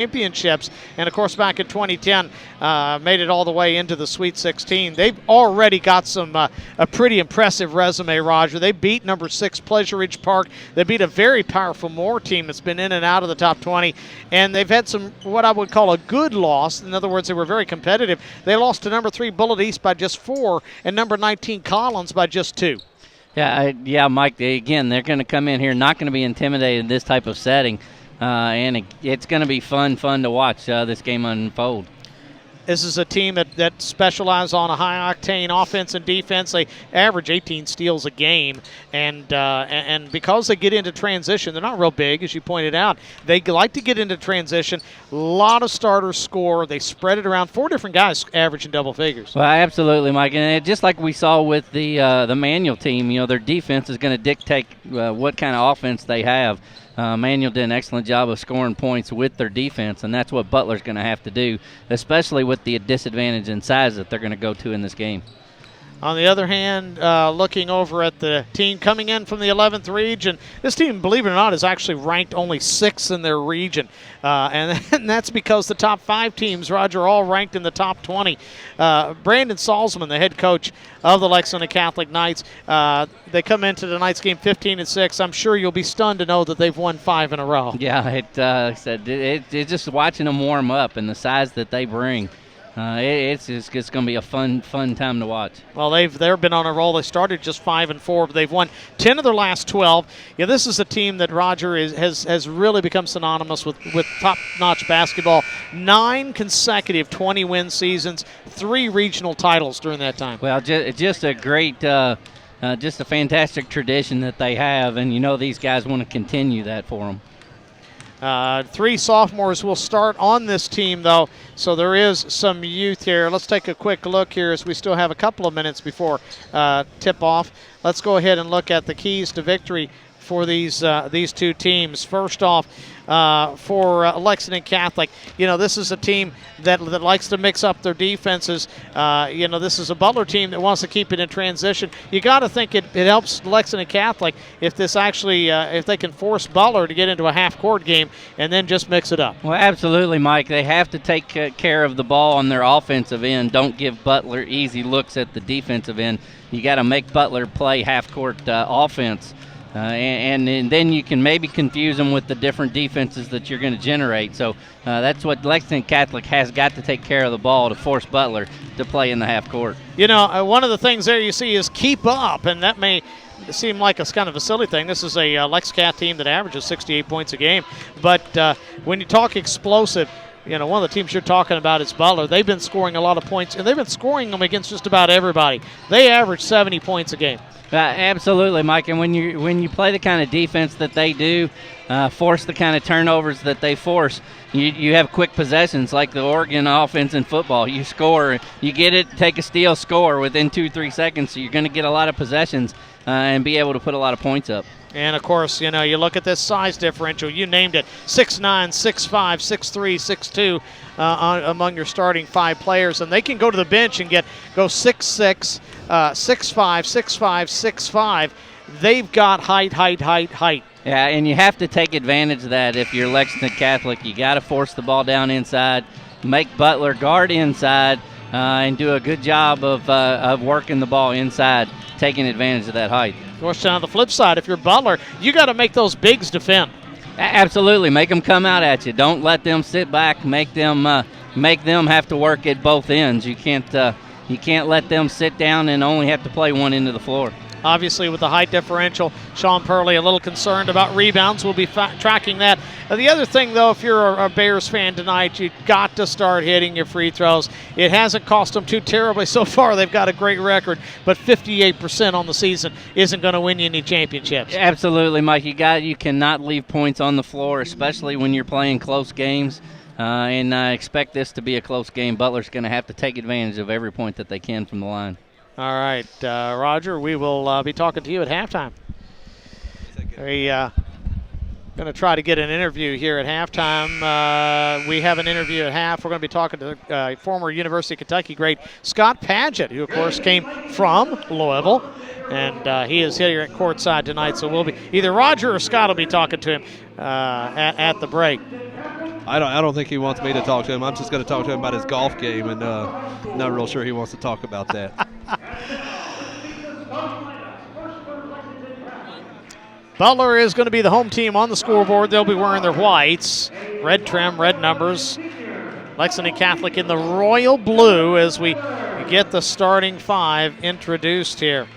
championships, and of course back in 2010 made it all the way into the Sweet 16. They've already got some a pretty impressive resume, Roger. They beat number 6 Pleasure Ridge Park. They beat a very powerful Moore team that's been in and out of the top 20, and they've had some what I would call a good loss. In other words, they were very competitive. They lost to number 3 Bullitt East by just 4 and number 19 Collins by just 2. Yeah, Mike, they're going to come in here not going to be intimidated in this type of setting. And it's going to be fun to watch this game unfold. This is a team that specializes on a high-octane offense and defense. They average 18 steals a game, and because they get into transition, they're not real big, as you pointed out. They like to get into transition. A lot of starters score. They spread it around. 4 different guys averaging double figures. Well, absolutely, Mike. And just like we saw with the Manual team, their defense is going to dictate what kind of offense they have. Manual did an excellent job of scoring points with their defense, and that's what Butler's going to have to do, especially with the disadvantage in size that they're going to go to in this game. On the other hand, looking over at the team coming in from the 11th region, this team, believe it or not, is actually ranked only 6th in their region. And that's because the top 5 teams, Roger, are all ranked in the top 20. Brandon Salzman, the head coach of the Lexington Catholic Knights, they come into tonight's game 15-6. I'm sure you'll be stunned to know that they've won 5 in a row. Yeah, it's just watching them warm up and the size that they bring. It's going to be a fun time to watch. Well, they've been on a roll. They started just 5-4, but they've won 10 of their last 12. Yeah, this is a team that Roger has really become synonymous with top-notch basketball. 9 consecutive 20-win seasons, 3 regional titles during that time. Well, just a great, just a fantastic tradition that they have, and these guys want to continue that for them. 3 sophomores will start on this team, though, so there is some youth here. Let's take a quick look here as we still have a couple of minutes before tip-off. Let's go ahead and look at the keys to victory for these 2 teams. First off, for Lexington Catholic, this is a team that likes to mix up their defenses. This is a Butler team that wants to keep it in transition. You got to think it helps Lexington Catholic if this actually if they can force Butler to get into a half-court game and then just mix it up. Well, absolutely, Mike. They have to take care of the ball on their offensive end. Don't give Butler easy looks at the defensive end. You got to make Butler play half-court offense. And then you can maybe confuse them with the different defenses that you're going to generate. So that's what Lexington Catholic has got to take care of the ball to force Butler to play in the half court. One of the things there you see is keep up, and that may seem like a kind of a silly thing. This is a Lex-Cat team that averages 68 points a game. But when you talk explosive, one of the teams you're talking about is Butler. They've been scoring a lot of points, and they've been scoring them against just about everybody. They average 70 points a game. Absolutely, Mike. And when you play the kind of defense that they do, force the kind of turnovers that they force, you have quick possessions like the Oregon offense in football. You score, you get it, take a steal, score within 2-3 seconds. So you're going to get a lot of possessions and be able to put a lot of points up. And, of course, you look at this size differential. You named it, 6'9", 6'5", 6'3", 6'2", among your starting 5 players. And they can go to the bench and go 6'6", 6'5", 6'5", 6'5". They've got height. Yeah, and you have to take advantage of that if you're Lexington Catholic. You got to force the ball down inside, make Butler guard inside, and do a good job of working the ball inside, taking advantage of that height. Of course, on the flip side, if you're Butler, you got to make those bigs defend. Absolutely, make them come out at you. Don't let them sit back. Make them have to work at both ends. You can't let them sit down and only have to play one end of the floor. Obviously, with the height differential, Sean Purley a little concerned about rebounds. We'll be tracking that. The other thing, though, if you're a Bears fan tonight, you've got to start hitting your free throws. It hasn't cost them too terribly so far. They've got a great record, but 58% on the season isn't going to win you any championships. Absolutely, Mike. You cannot leave points on the floor, especially when you're playing close games. And I expect this to be a close game. Butler's going to have to take advantage of every point that they can from the line. All right, Roger, we will be talking to you at halftime. We're going to try to get an interview here at halftime. We have an interview at half. We're going to be talking to former University of Kentucky great Scott Padgett, who, of course, came from Louisville. And he is here at courtside tonight, so we'll be either Roger or Scott will be talking to him at the break. I don't think he wants me to talk to him. I'm just going to talk to him about his golf game, and not real sure he wants to talk about that. Butler is going to be the home team on the scoreboard. They'll be wearing their whites, red trim, red numbers. Lexington Catholic in the royal blue as we get the starting 5 introduced here.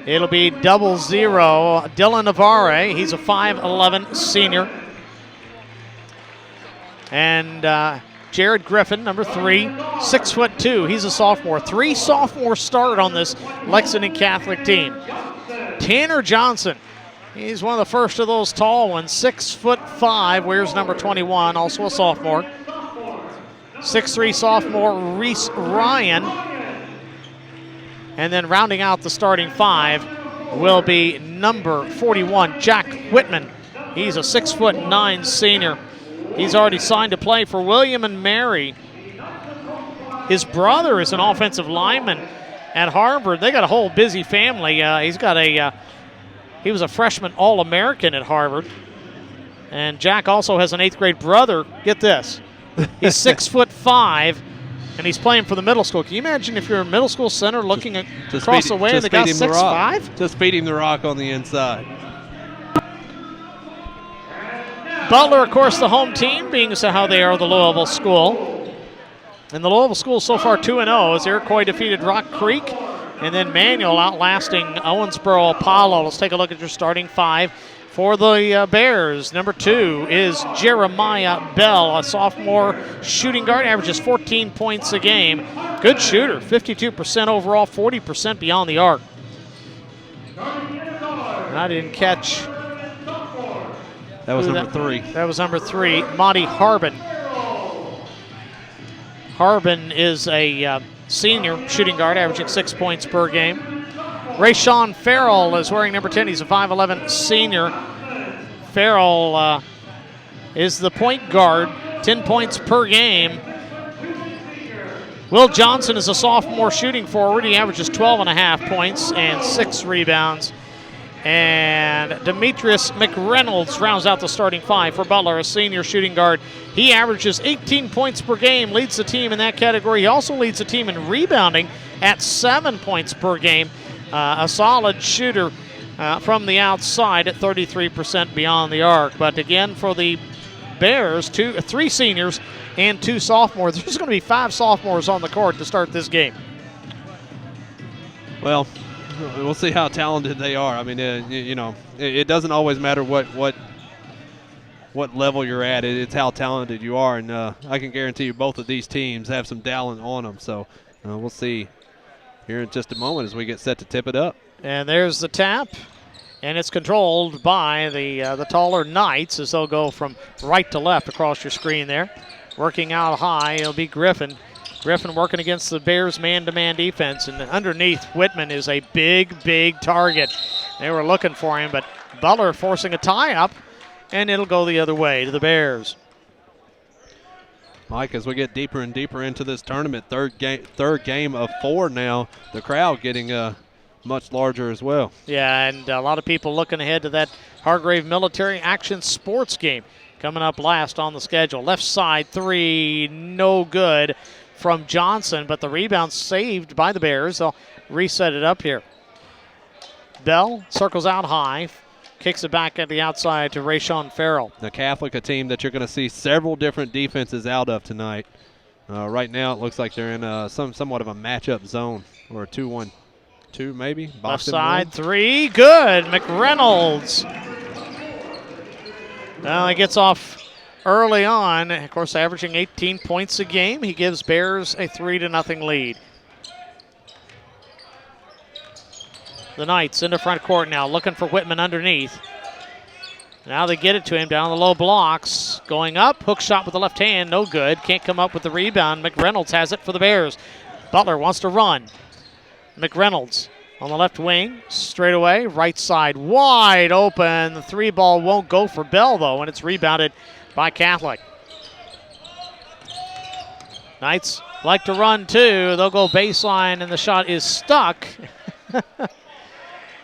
It'll be 00, Dylan Navarre. He's a 5'11 senior. And Jared Griffin, number 3, 6'2". He's a sophomore. 3 sophomores start on this Lexington Catholic team. Tanner Johnson, he's one of the first of those tall ones, 6'5", wears number 21, also a sophomore. 6'3" sophomore Reese Ryan. And then rounding out the starting 5 will be number 41, Jack Whitman. He's a 6'9" senior. He's already signed to play for William and Mary. His brother is an offensive lineman at Harvard. They got a whole busy family. He was a freshman All-American at Harvard. And Jack also has an 8th grade brother. Get this. He's 6'5", and he's playing for the middle school. Can you imagine if you're a middle school center looking across the way and the guy's 6'5"? Just feed him the rock on the inside. Butler, of course, the home team, being as how they are the Louisville school. And the Louisville school so far 2-0 as Iroquois defeated Rock Creek. And then Manual outlasting Owensboro Apollo. Let's take a look at your starting 5 for the Bears. Number 2 is Jeremiah Bell, a sophomore shooting guard, averages 14 points a game. Good shooter, 52% overall, 40% beyond the arc. And I didn't catch. That was number 3. That was number 3, Monty Harbin. Harbin is a senior shooting guard, averaging 6 points per game. Rayshawn Farrell is wearing number 10. He's a 5'11 senior. Farrell is the point guard, 10 points per game. Will Johnson is a sophomore shooting forward. He averages 12.5 points and 6 rebounds. And Demetrius McReynolds rounds out the starting 5 for Butler, a senior shooting guard. He averages 18 points per game, leads the team in that category. He also leads the team in rebounding at 7 points per game. A solid shooter from the outside at 33% beyond the arc. But again, for the Bears, 3 seniors and 2 sophomores. There's going to be 5 sophomores on the court to start this game. Well, we'll see how talented they are. I mean, it doesn't always matter what level you're at. It's how talented you are, and I can guarantee you both of these teams have some talent on them. So we'll see here in just a moment as we get set to tip it up. And there's the tap, and it's controlled by the taller Knights as they'll go from right to left across your screen there. Working out high, it'll be Griffin. Griffin working against the Bears' man-to-man defense, and underneath Whitman is a big target. They were looking for him, but Butler forcing a tie-up, and it'll go the other way to the Bears. Mike, as we get deeper and deeper into this tournament, third game of 4 now, the crowd getting much larger as well. Yeah, and a lot of people looking ahead to that Hargrave Military Action Sports game coming up last on the schedule. Left side 3, no good from Johnson, but the rebound saved by the Bears. They'll reset it up here. Bell circles out high, kicks it back at the outside to Rayshawn Farrell. The Catholic, a team that you're going to see several different defenses out of tonight. Right now it looks like they're in somewhat of a matchup zone, or a 2-1-2 maybe. Left side 3, good. McReynolds. Well, he gets off early on, of course, averaging 18 points a game. He gives Bears a 3-0 lead. The Knights into front court now, looking for Whitman underneath. Now they get it to him down the low blocks. Going up, hook shot with the left hand, no good. Can't come up with the rebound. McReynolds has it for the Bears. Butler wants to run. McReynolds on the left wing, straight away, right side wide open. The 3 ball won't go for Bell, though, and it's rebounded by Catholic. Knights like to run too. They'll go baseline, and the shot is stuck.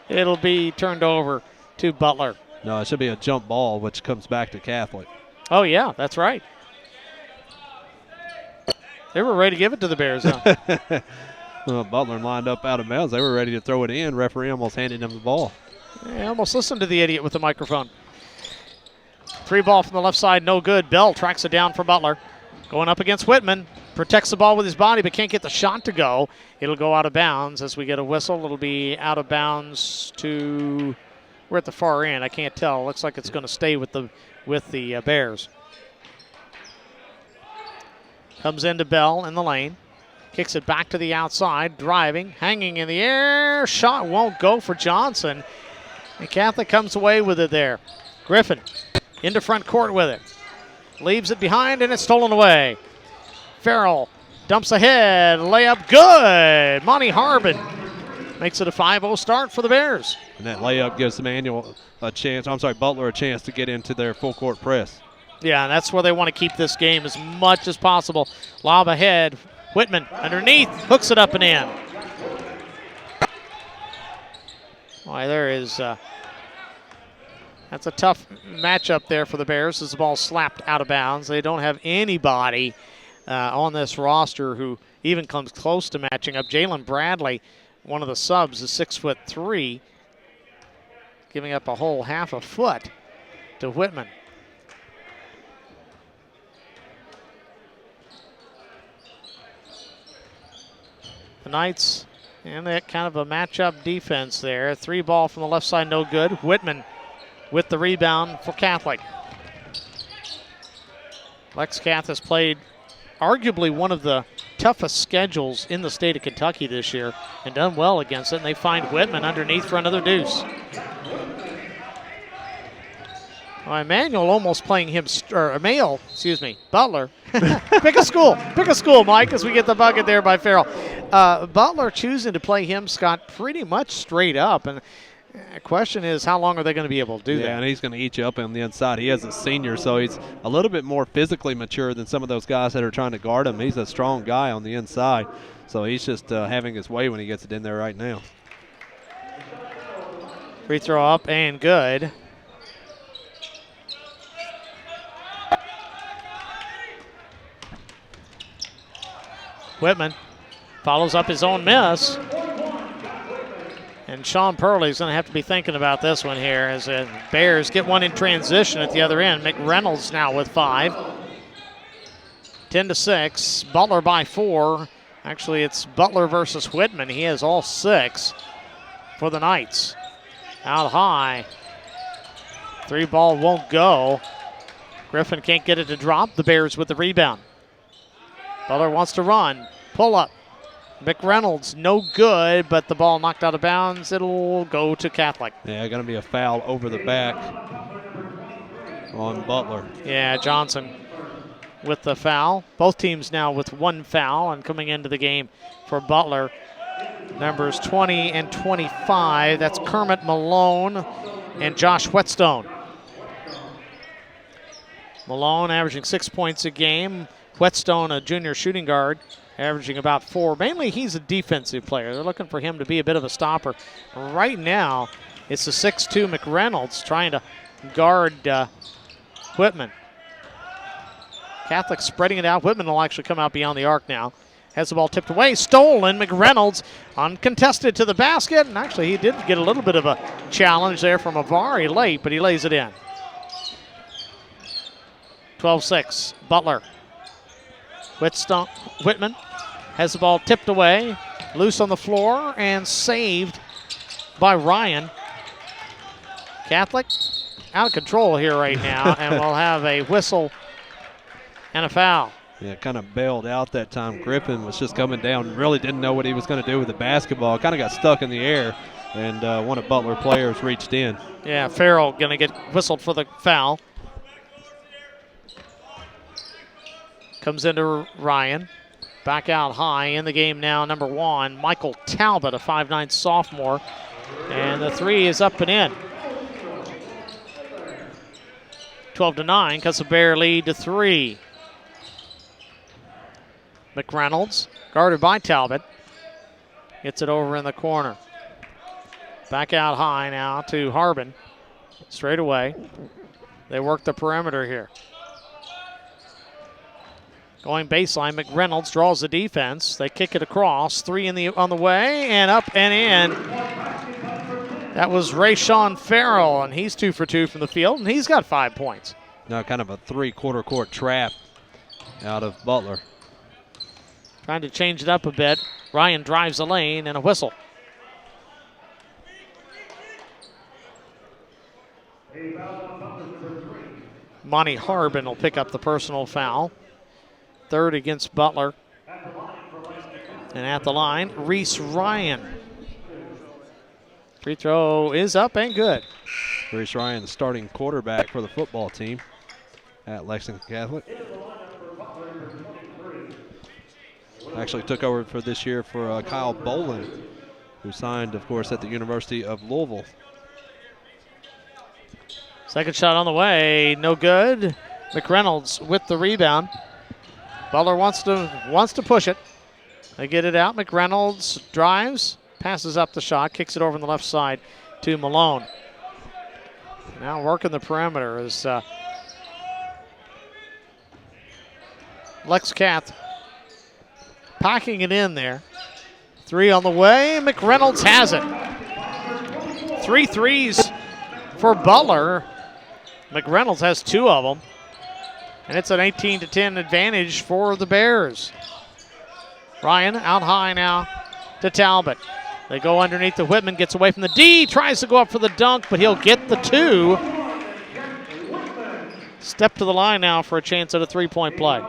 It'll be turned over to Butler. No, it should be a jump ball, which comes back to Catholic. Oh, yeah, that's right. They were ready to give it to the Bears, huh? Well, Butler lined up out of bounds. They were ready to throw it in. Referee almost handed him the ball. I almost listened to the idiot with the microphone. 3 ball from the left side, no good. Bell tracks it down for Butler. Going up against Whitman. Protects the ball with his body, but can't get the shot to go. It'll go out of bounds as we get a whistle. It'll be out of bounds to, we're at the far end. I can't tell. Looks like it's going to stay with the Bears. Comes into Bell in the lane. Kicks it back to the outside. Driving, hanging in the air. Shot won't go for Johnson. And Catholic comes away with it there. Griffin into front court with it. Leaves it behind, and it's stolen away. Farrell dumps ahead. Layup good. Monty Harbin makes it a 5-0 start for the Bears. And that layup gives Butler a chance to get into their full court press. Yeah, and that's where they want to keep this game as much as possible. Lob ahead. Whitman underneath. Hooks it up and in. Boy, there is... that's a tough matchup there for the Bears as the ball slapped out of bounds. They don't have anybody on this roster who even comes close to matching up. Jalen Bradley, one of the subs, is 6'3", giving up a whole half a foot to Whitman. The Knights and that kind of a matchup defense there. 3 ball from the left side, no good. Whitman with the rebound for Catholic. Lex Cath has played arguably one of the toughest schedules in the state of Kentucky this year and done well against it, and they find Whitman underneath for another deuce. Well, Emmanuel almost playing him, Butler. Pick a school, Mike, as we get the bucket there by Farrell. Butler choosing to play him, Scott, pretty much straight up, and the question is, how long are they going to be able to do that? Yeah, and he's going to eat you up on the inside. He is a senior, so he's a little bit more physically mature than some of those guys that are trying to guard him. He's a strong guy on the inside, so he's just having his way when he gets it in there right now. Free throw up and good. Whitman follows up his own miss. And Sean Purley's going to have to be thinking about this one here as the Bears get one in transition at the other end. McReynolds now with 5. 10-6. Butler by 4. Actually, it's Butler versus Whitman. He has all 6 for the Knights. Out high. 3 ball won't go. Griffin can't get it to drop. The Bears with the rebound. Butler wants to run. Pull up. McReynolds, no good, but the ball knocked out of bounds. It'll go to Catholic. Yeah, going to be a foul over the back on Butler. Yeah, Johnson with the foul. Both teams now with 1 foul, and coming into the game for Butler, numbers 20 and 25. That's Kermit Malone and Josh Whetstone. Malone averaging 6 points a game. Whetstone, a junior shooting guard, averaging about 4. Mainly he's a defensive player. They're looking for him to be a bit of a stopper. Right now, it's the 6'2" McReynolds trying to guard Whitman. Catholic spreading it out. Whitman will actually come out beyond the arc now. Has the ball tipped away, stolen. McReynolds uncontested to the basket. And actually, he did get a little bit of a challenge there from Avari late, but he lays it in. 12-6, Butler. Whitman has the ball tipped away, loose on the floor, and saved by Ryan. Catholic out of control here right now, and we'll have a whistle and a foul. Yeah, kind of bailed out that time. Griffin was just coming down, really didn't know what he was going to do with the basketball. Kind of got stuck in the air, and one of Butler players reached in. Yeah, Farrell going to get whistled for the foul. Comes into Ryan. Back out high in the game now, number 1, Michael Talbot, a 5'9" sophomore. And the 3 is up and in. 12-9, cuts the Bear lead to 3. McReynolds, guarded by Talbot. Gets it over in the corner. Back out high now to Harbin. Straight away. They work the perimeter here. Going baseline, McReynolds draws the defense. They kick it across. 3 on the way, and up and in. That was Rayshawn Farrell, and he's 2 for 2 from the field, and he's got 5 points. Now kind of a 3/4 court trap out of Butler. Trying to change it up a bit. Ryan drives the lane and a whistle. Monty Harbin will pick up the personal foul. 3rd against Butler. And at the line, Reese Ryan. Free throw is up and good. Reese Ryan, the starting quarterback for the football team at Lexington Catholic. Actually took over for this year for Kyle Boland, who signed, of course, at the University of Louisville. Second shot on the way, no good. McReynolds with the rebound. Butler wants to push it. They get it out. McReynolds drives, passes up the shot, kicks it over on the left side to Malone. Now working the perimeter is Lex Cath packing it in there. 3 on the way. McReynolds has it. 3 threes for Butler. McReynolds has 2 of them. And it's an 18-10 advantage for the Bears. Ryan out high now to Talbot. They go underneath the Whitman, gets away from the D, tries to go up for the dunk, but he'll get the 2. Step to the line now for a chance at a 3-point play.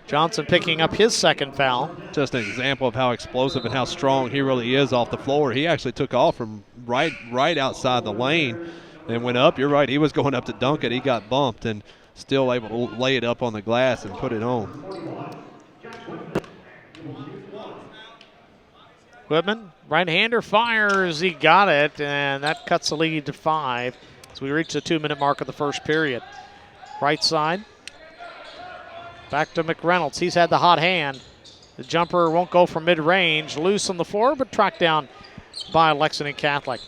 Johnson picking up his 2nd foul. Just an example of how explosive and how strong he really is off the floor. He actually took off from right outside the lane and went up. You're right, he was going up to dunk it. He got bumped and still able to lay it up on the glass and put it on. Whitman, right-hander, fires. He got it, and that cuts the lead to 5 as we reach the 2-minute mark of the first period. Right side. Back to McReynolds. He's had the hot hand. The jumper won't go from mid-range. Loose on the floor, but tracked down by Lexington Catholic.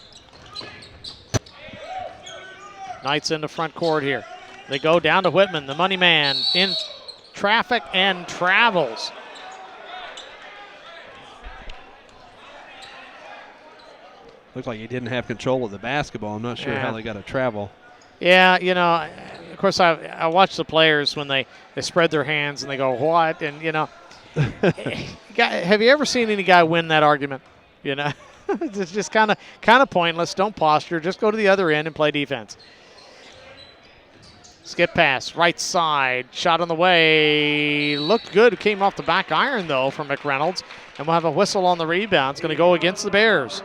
Knights in the front court here. They go down to Whitman, the money man, in traffic and travels. Looked like he didn't have control of the basketball. I'm not sure how they got to travel. Yeah, you know, of course, I watch the players when they spread their hands and they go, what? And, you know, have you ever seen any guy win that argument? You know, it's just kind of pointless. Don't posture. Just go to the other end and play defense. Skip pass, right side, shot on the way. Looked good. Came off the back iron, though, from McReynolds. And we'll have a whistle on the rebound. It's going to go against the Bears.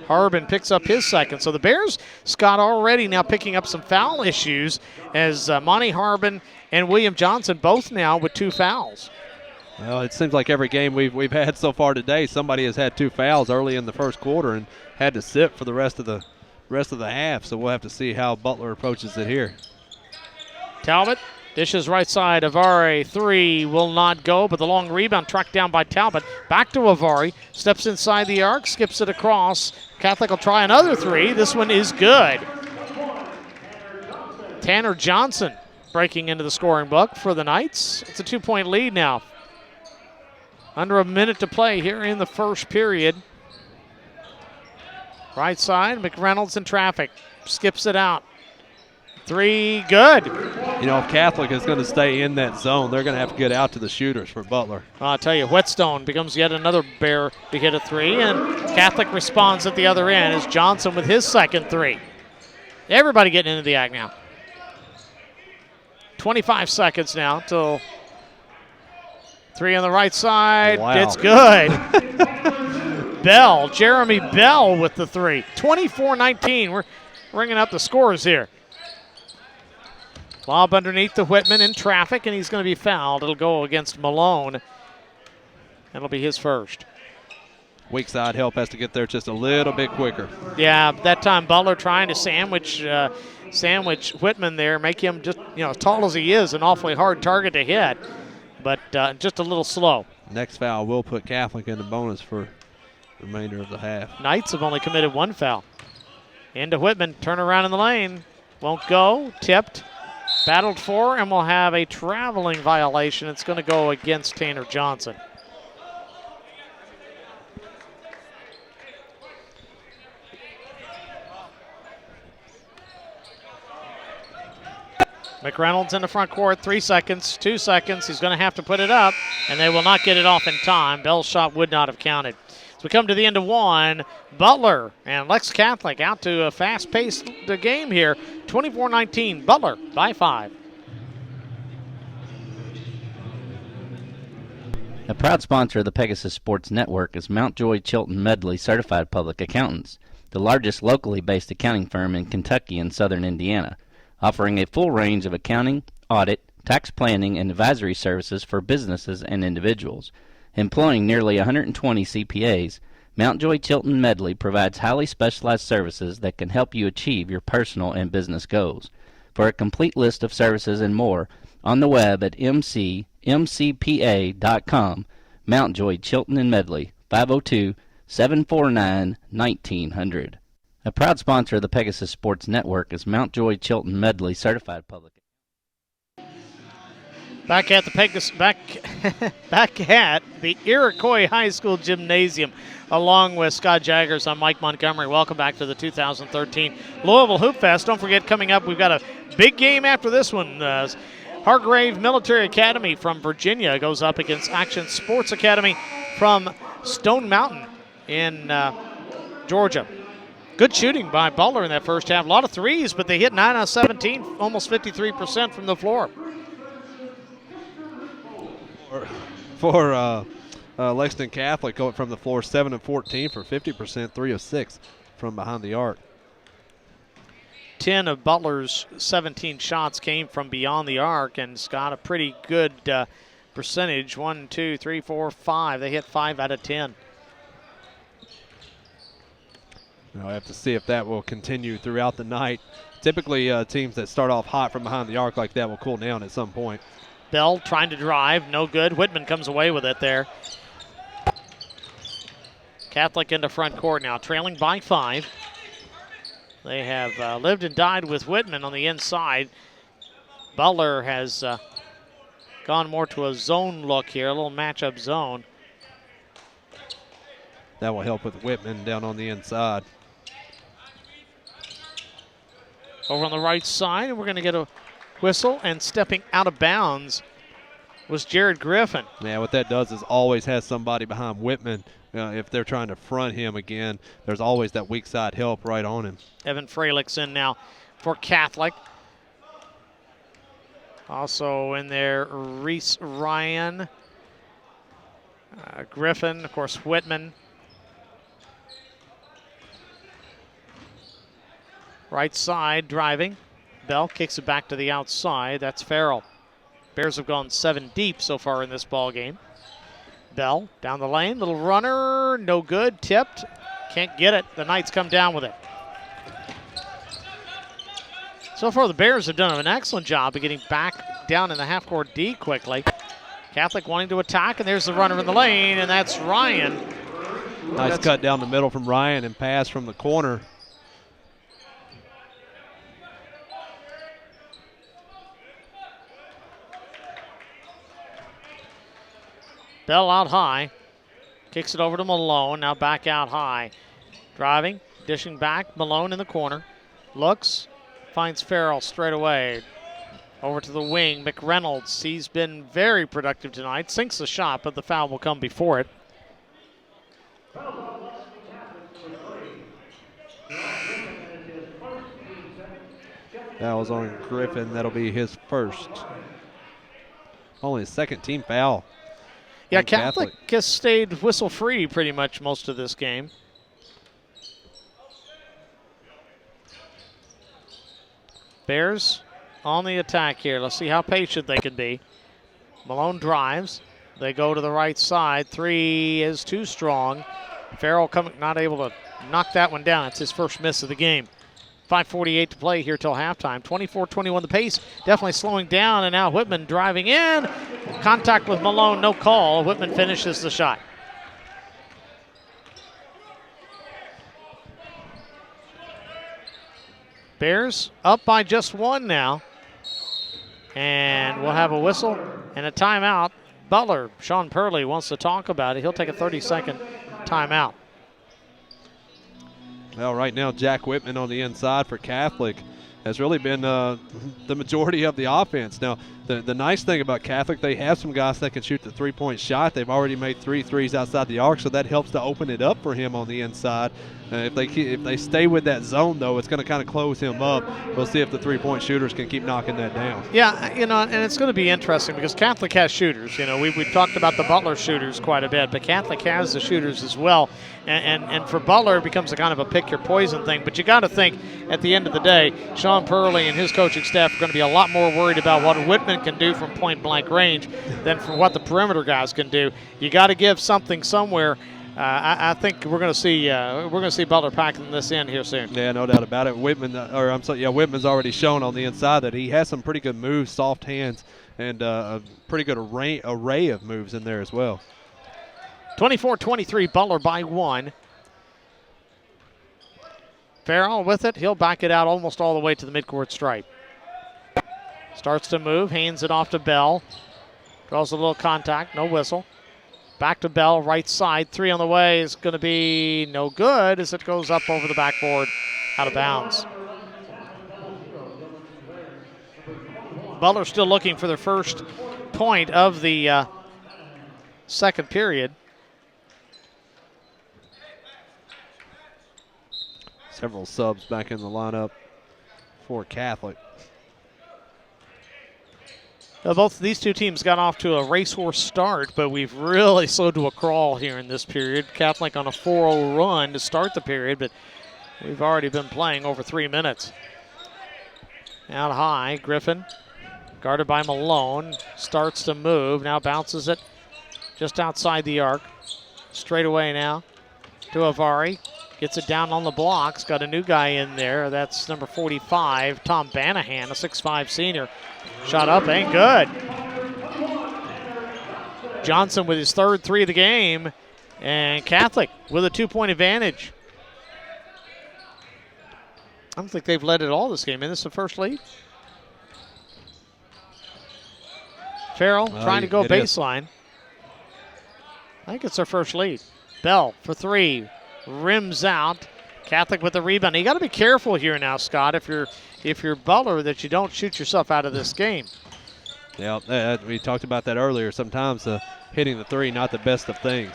Harbin picks up his 2nd. So the Bears, Scott, already now picking up some foul issues as Monty Harbin and William Johnson both now with 2 fouls. Well, it seems like every game we've had so far today, somebody has had 2 fouls early in the first quarter and had to sit for the rest of the half. So we'll have to see how Butler approaches it here. Talbot dishes right side. Avari 3 will not go, but the long rebound tracked down by Talbot. Back to Avari. Steps inside the arc, skips it across. Catholic will try another 3. This one is good. Tanner Johnson breaking into the scoring book for the Knights. It's a 2-point lead now. Under a minute to play here in the first period. Right side, McReynolds in traffic. Skips it out. 3, good. You know, if Catholic is going to stay in that zone, they're going to have to get out to the shooters for Butler. I'll tell you, Whetstone becomes yet another Bear to hit a 3, and Catholic responds at the other end as Johnson with his 2nd 3. Everybody getting into the act now. 25 seconds now till 3 on the right side. Wow. It's good. Bell, Jeremy Bell with the 3. 24-19. We're ringing up the scores here. Lob underneath the Whitman in traffic, and he's going to be fouled. It'll go against Malone. That'll be his first. Weak side help has to get there just a little bit quicker. Yeah, that time Butler trying to sandwich Whitman there, make him just, you know, as tall as he is, an awfully hard target to hit, but just a little slow. Next foul will put Catholic in the bonus for remainder of the half. Knights have only committed 1 foul. Into Whitman, turn around in the lane. Won't go, tipped, battled for, and will have a traveling violation. It's going to go against Tanner Johnson. McReynolds in the front court, 3 seconds, 2 seconds. He's going to have to put it up, and they will not get it off in time. Bell's shot would not have counted. As we come to the end of 1, Butler and Lex Catholic out to a fast-paced game here. 24-19, Butler by 5. A proud sponsor of the Pegasus Sports Network is Mountjoy Chilton Medley Certified Public Accountants, the largest locally based accounting firm in Kentucky and southern Indiana, offering a full range of accounting, audit, tax planning, and advisory services for businesses and individuals. Employing nearly 120 CPAs, Mountjoy Chilton Medley provides highly specialized services that can help you achieve your personal and business goals. For a complete list of services and more, on the web at mcpa.com. Mountjoy Chilton and Medley, 502-749-1900. A proud sponsor of the Pegasus Sports Network is Mountjoy Chilton Medley Certified Public. Back at the Iroquois High School Gymnasium, along with Scott Jaggers. I'm Mike Montgomery. Welcome back to the 2013 Louisville Hoopfest. Don't forget, coming up, we've got a big game after this one. Hargrave Military Academy from Virginia goes up against Action Sports Academy from Stone Mountain in Georgia. Good shooting by Butler in that first half. A lot of threes, but they hit 9 out of 17, almost 53% from the floor. For Lexington Catholic, going from the floor, 7 of 14 for 50%, 3 of 6 from behind the arc. 10 of Butler's 17 shots came from beyond the arc, and it's got a pretty good percentage. 1, 2, 3, 4, 5. They hit 5 out of 10. Now I have to see if that will continue throughout the night. Typically, teams that start off hot from behind the arc like that will cool down at some point. Bell trying to drive, no good. Whitman comes away with it there. Catholic into front court now, trailing by 5. They have lived and died with Whitman on the inside. Butler has gone more to a zone look here, a little matchup zone. That will help with Whitman down on the inside. Over on the right side, we're going to get a whistle, and stepping out of bounds was Jared Griffin. Yeah, what that does is always has somebody behind Whitman. If they're trying to front him again, there's always that weak side help right on him. Evan Frelick's in now for Catholic. Also in there, Reese Ryan, Griffin, of course, Whitman. Right side, driving. Bell kicks it back to the outside. That's Farrell. Bears have gone 7 deep so far in this ball game. Bell down the lane, little runner, no good, tipped. Can't get it. The Knights come down with it. So far, the Bears have done an excellent job of getting back down in the half-court D quickly. Catholic wanting to attack, and there's the runner in the lane, and that's Ryan. Nice cut down the middle from Ryan and pass from the corner. Bell out high, kicks it over to Malone, now back out high. Driving, dishing back, Malone in the corner. Looks, finds Farrell straight away. Over to the wing, McReynolds. He's been very productive tonight. Sinks the shot, but the foul will come before it. That was on Griffin. That'll be his first. Only his second team foul. Yeah, Catholic has stayed whistle-free pretty much most of this game. Bears on the attack here. Let's see how patient they can be. Malone drives. They go to the right side. 3 is too strong. Farrell not able to knock that one down. It's his first miss of the game. 5:48 to play here till halftime. 24-21 the pace. Definitely slowing down, and now Whitman driving in. Contact with Malone, no call. Whitman finishes the shot. Bears up by just one now. And we'll have a whistle and a timeout. Butler, Sean Purley wants to talk about it. He'll take a 30-second timeout. Well, right now, Jack Whitman on the inside for Catholic has really been the majority of the offense. Now, the nice thing about Catholic, they have some guys that can shoot the three-point shot. They've already made 3 threes outside the arc, so that helps to open it up for him on the inside. If they stay with that zone, though, it's going to kind of close him up. We'll see if the three-point shooters can keep knocking that down. Yeah, and it's going to be interesting because Catholic has shooters. We've talked about the Butler shooters quite a bit, but Catholic has the shooters as well. And for Butler, it becomes a kind of a pick-your-poison thing. But you got to think, at the end of the day, Sean Purley and his coaching staff are going to be a lot more worried about what Whitman can do from point-blank range than for what the perimeter guys can do. You got to give something somewhere. I think we're going to see Butler packing this in here soon. Yeah, no doubt about it. Whitman's already shown on the inside that he has some pretty good moves, soft hands, and a pretty good array of moves in there as well. 24-23, Butler by 1. Farrell with it. He'll back it out almost all the way to the midcourt stripe. Starts to move, hands it off to Bell. Draws a little contact, no whistle. Back to Bell, right side. 3 on the way is going to be no good as it goes up over the backboard, out of bounds. Butler still looking for their first point of the second period. Several subs back in the lineup for Catholic. Both of these two teams got off to a racehorse start, but we've really slowed to a crawl here in this period. Catholic on a 4-0 run to start the period, but we've already been playing over 3 minutes. Out high, Griffin, guarded by Malone, starts to move, now bounces it just outside the arc. Straight away now to Avari. Gets it down on the blocks, got a new guy in there. That's number 45, Tom Banahan, a 6'5 senior. Shot up, ain't good. Johnson with his third 3 of the game, and Catholic with a 2-point advantage. I don't think they've led it all this game. Is this the first lead? Farrell trying to go baseline. I think it's their first lead. Bell for 3, rims out. Catholic with the rebound. You got to be careful here now, Scott, if you're Butler, that you don't shoot yourself out of this game. Yeah, we talked about that earlier. Sometimes hitting the 3, not the best of things.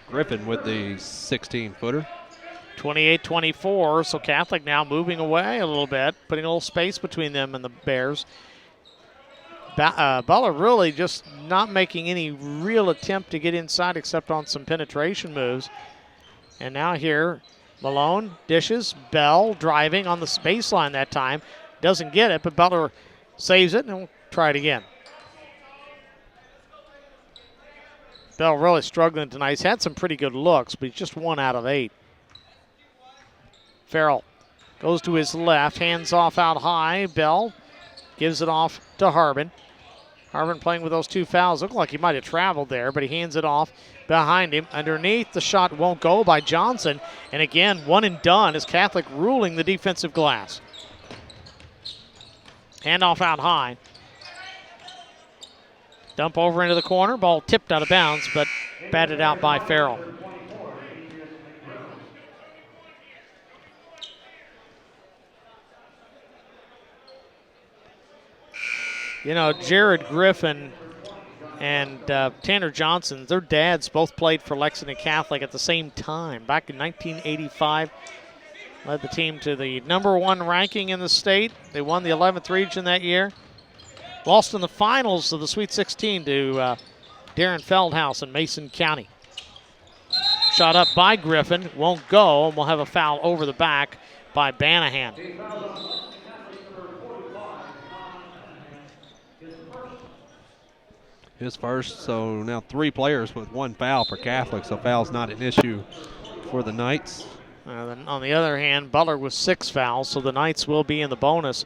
Griffin with the 16-footer. 28-24, so Catholic now moving away a little bit, putting a little space between them and the Bears. Butler really just not making any real attempt to get inside except on some penetration moves. And now here, Malone dishes, Bell driving on the baseline that time. Doesn't get it, but Butler saves it, and we'll try it again. Bell really struggling tonight. He's had some pretty good looks, but he's just 1 out of 8. Farrell goes to his left, hands off out high. Bell gives it off to Harbin. Harbin playing with those 2 fouls. Looked like he might have traveled there, but he hands it off behind him. Underneath, the shot won't go by Johnson. And again, 1 and done as Catholic ruling the defensive glass. Handoff out high. Dump over into the corner. Ball tipped out of bounds, but batted out by Farrell. You know, Jared Griffin and Tanner Johnson, their dads both played for Lexington Catholic at the same time. Back in 1985, led the team to the #1 ranking in the state. They won the 11th region that year. Lost in the finals of the Sweet 16 to Darren Feldhouse in Mason County. Shot up by Griffin, won't go, and we'll have a foul over the back by Banahan. His first, so now 3 players with 1 foul for Catholic, so foul's not an issue for the Knights. Then on the other hand, Butler with 6 fouls, so the Knights will be in the bonus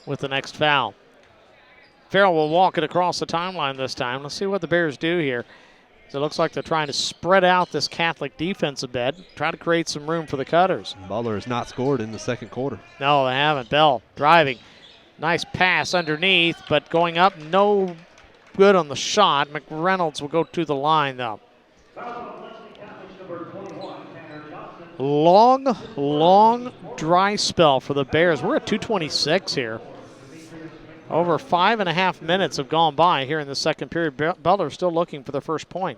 with the next foul. Farrell will walk it across the timeline this time. Let's see what the Bears do here. So it looks like they're trying to spread out this Catholic defense a bit, try to create some room for the Cutters. Butler has not scored in the second quarter. No, they haven't. Bell driving. Nice pass underneath, but going up, no good on the shot. McReynolds will go to the line, though. Long dry spell for the Bears. We're at 2:26 here. Over 5.5 minutes have gone by here in the second period. Butler still looking for the first point.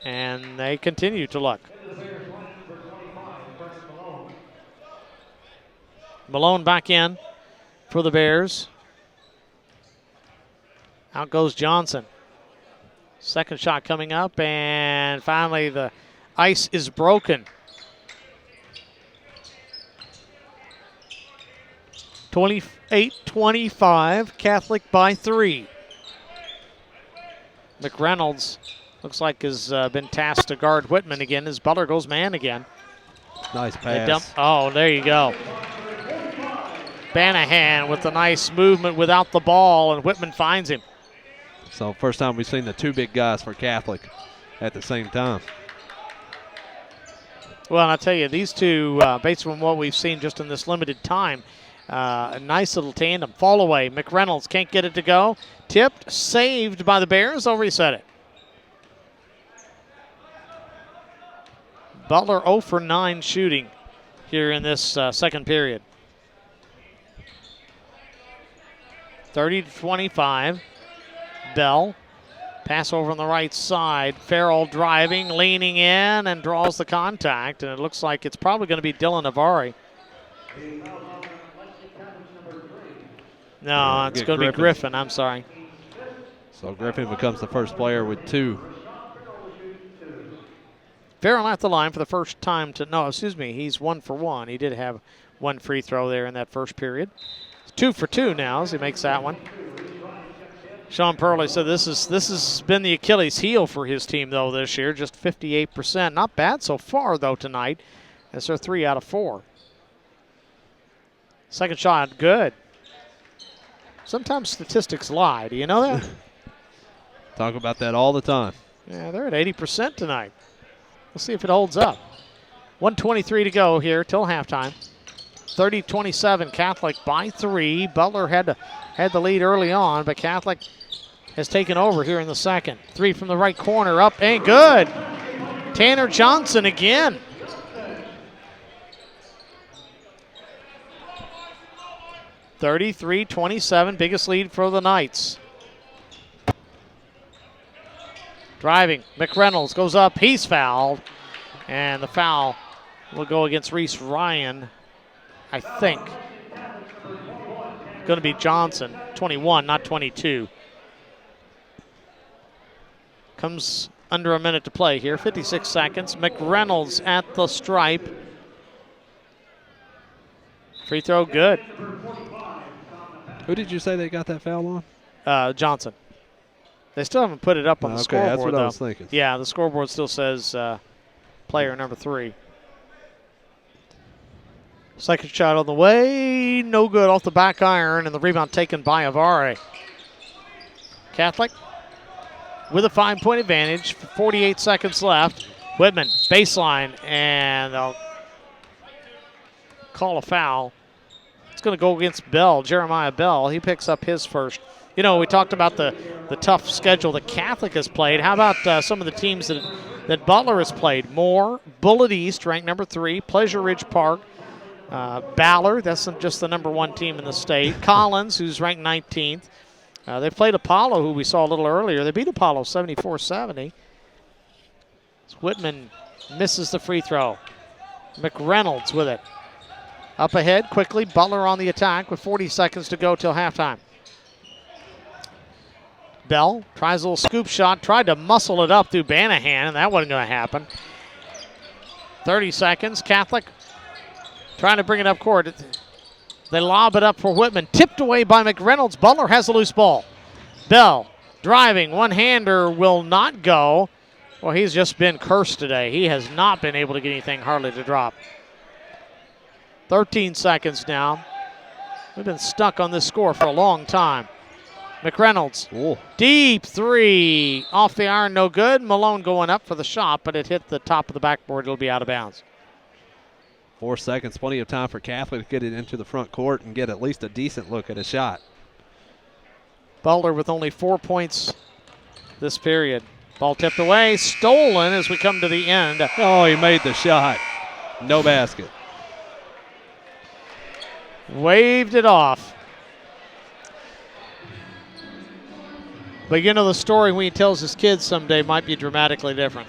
And they continue to look. Malone back in for the Bears. Out goes Johnson. Second shot coming up, and finally the ice is broken. 28-25, Catholic by 3. McReynolds looks like has been tasked to guard Whitman again as Butler goes man again. Nice pass. Oh, there you go. Banahan with the nice movement without the ball, and Whitman finds him. So first time we've seen the two big guys for Catholic at the same time. Well, and I tell you, these two, based on what we've seen just in this limited time, a nice little tandem. Fall away. McReynolds can't get it to go. Tipped, saved by the Bears. They'll reset it. Butler 0 for 9 shooting here in this second period. 30-25. Bell. Pass over on the right side. Farrell driving, leaning in, and draws the contact. And it looks like it's probably going to be Dylan Navari. No, it's going to be Griffin. I'm sorry. So Griffin becomes the first player with 2. Farrell at the line for the first time he's 1 for 1. He did have 1 free throw there in that first period. 2 for 2 now as he makes that one. Sean Purley said this has been the Achilles heel for his team, though, this year. Just 58%. Not bad so far, though, tonight. As they're 3 out of 4. Second shot, good. Sometimes statistics lie. Do you know that? Talk about that all the time. Yeah, they're at 80% tonight. We'll see if it holds up. 1:23 to go here till halftime. 30-27, Catholic by 3. Butler had the lead early on, but Catholic has taken over here in the second. 3 from the right corner, up and good. Tanner Johnson again. (33-27), biggest lead for the Knights. Driving, McReynolds goes up, he's fouled, and the foul will go against Reese Ryan, I think. Going to be Johnson, 21, not 22. Comes under a minute to play here, 56 seconds. McReynolds at the stripe. Free throw, good. Who did you say they got that foul on? Johnson. They still haven't put it up on the scoreboard, that's what though. I was thinking. Yeah, the scoreboard still says player number 3. Second shot on the way, no good off the back iron, and the rebound taken by Avare. Catholic with a 5-point advantage, 48 seconds left. Whitman, baseline, and they'll call a foul. It's going to go against Bell, Jeremiah Bell. He picks up his first. You know, we talked about the tough schedule that Catholic has played. How about some of the teams that Butler has played? Moore, Bullitt East, ranked number 3, Pleasure Ridge Park, Ballard, that's just the number 1 team in the state. Collins, who's ranked 19th. They played Apollo, who we saw a little earlier. They beat Apollo 74-70. Whitman misses the free throw. McReynolds with it. Up ahead quickly, Butler on the attack with 40 seconds to go till halftime. Bell tries a little scoop shot, tried to muscle it up through Banahan, and that wasn't going to happen. 30 seconds, Catholic trying to bring it up court. They lob it up for Whitman, tipped away by McReynolds. Butler has a loose ball. Bell driving, one-hander will not go. Well, he's just been cursed today. He has not been able to get anything hardly to drop. 13 seconds now. We've been stuck on this score for a long time. McReynolds. Ooh. Deep three. Off the iron, no good. Malone going up for the shot, but it hit the top of the backboard. It'll be out of bounds. 4 seconds, plenty of time for Catholic to get it into the front court and get at least a decent look at a shot. Butler with only 4 points this period. Ball tipped away, stolen as we come to the end. Oh, he made the shot. No basket. Waved it off. But you know the story when he tells his kids someday might be dramatically different.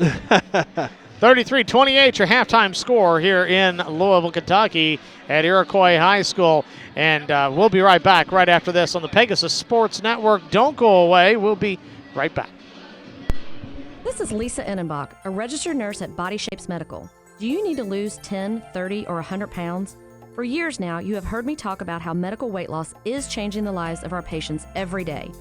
33-28, your halftime score here in Louisville, Kentucky at Iroquois High School. And we'll be right back right after this on the Pegasus Sports Network. Don't go away. We'll be right back. This is Lisa Innenbach, a registered nurse at Body Shapes Medical. Do you need to lose 10, 30, or 100 pounds? For years now, you have heard me talk about how medical weight loss is changing the lives of our patients every day.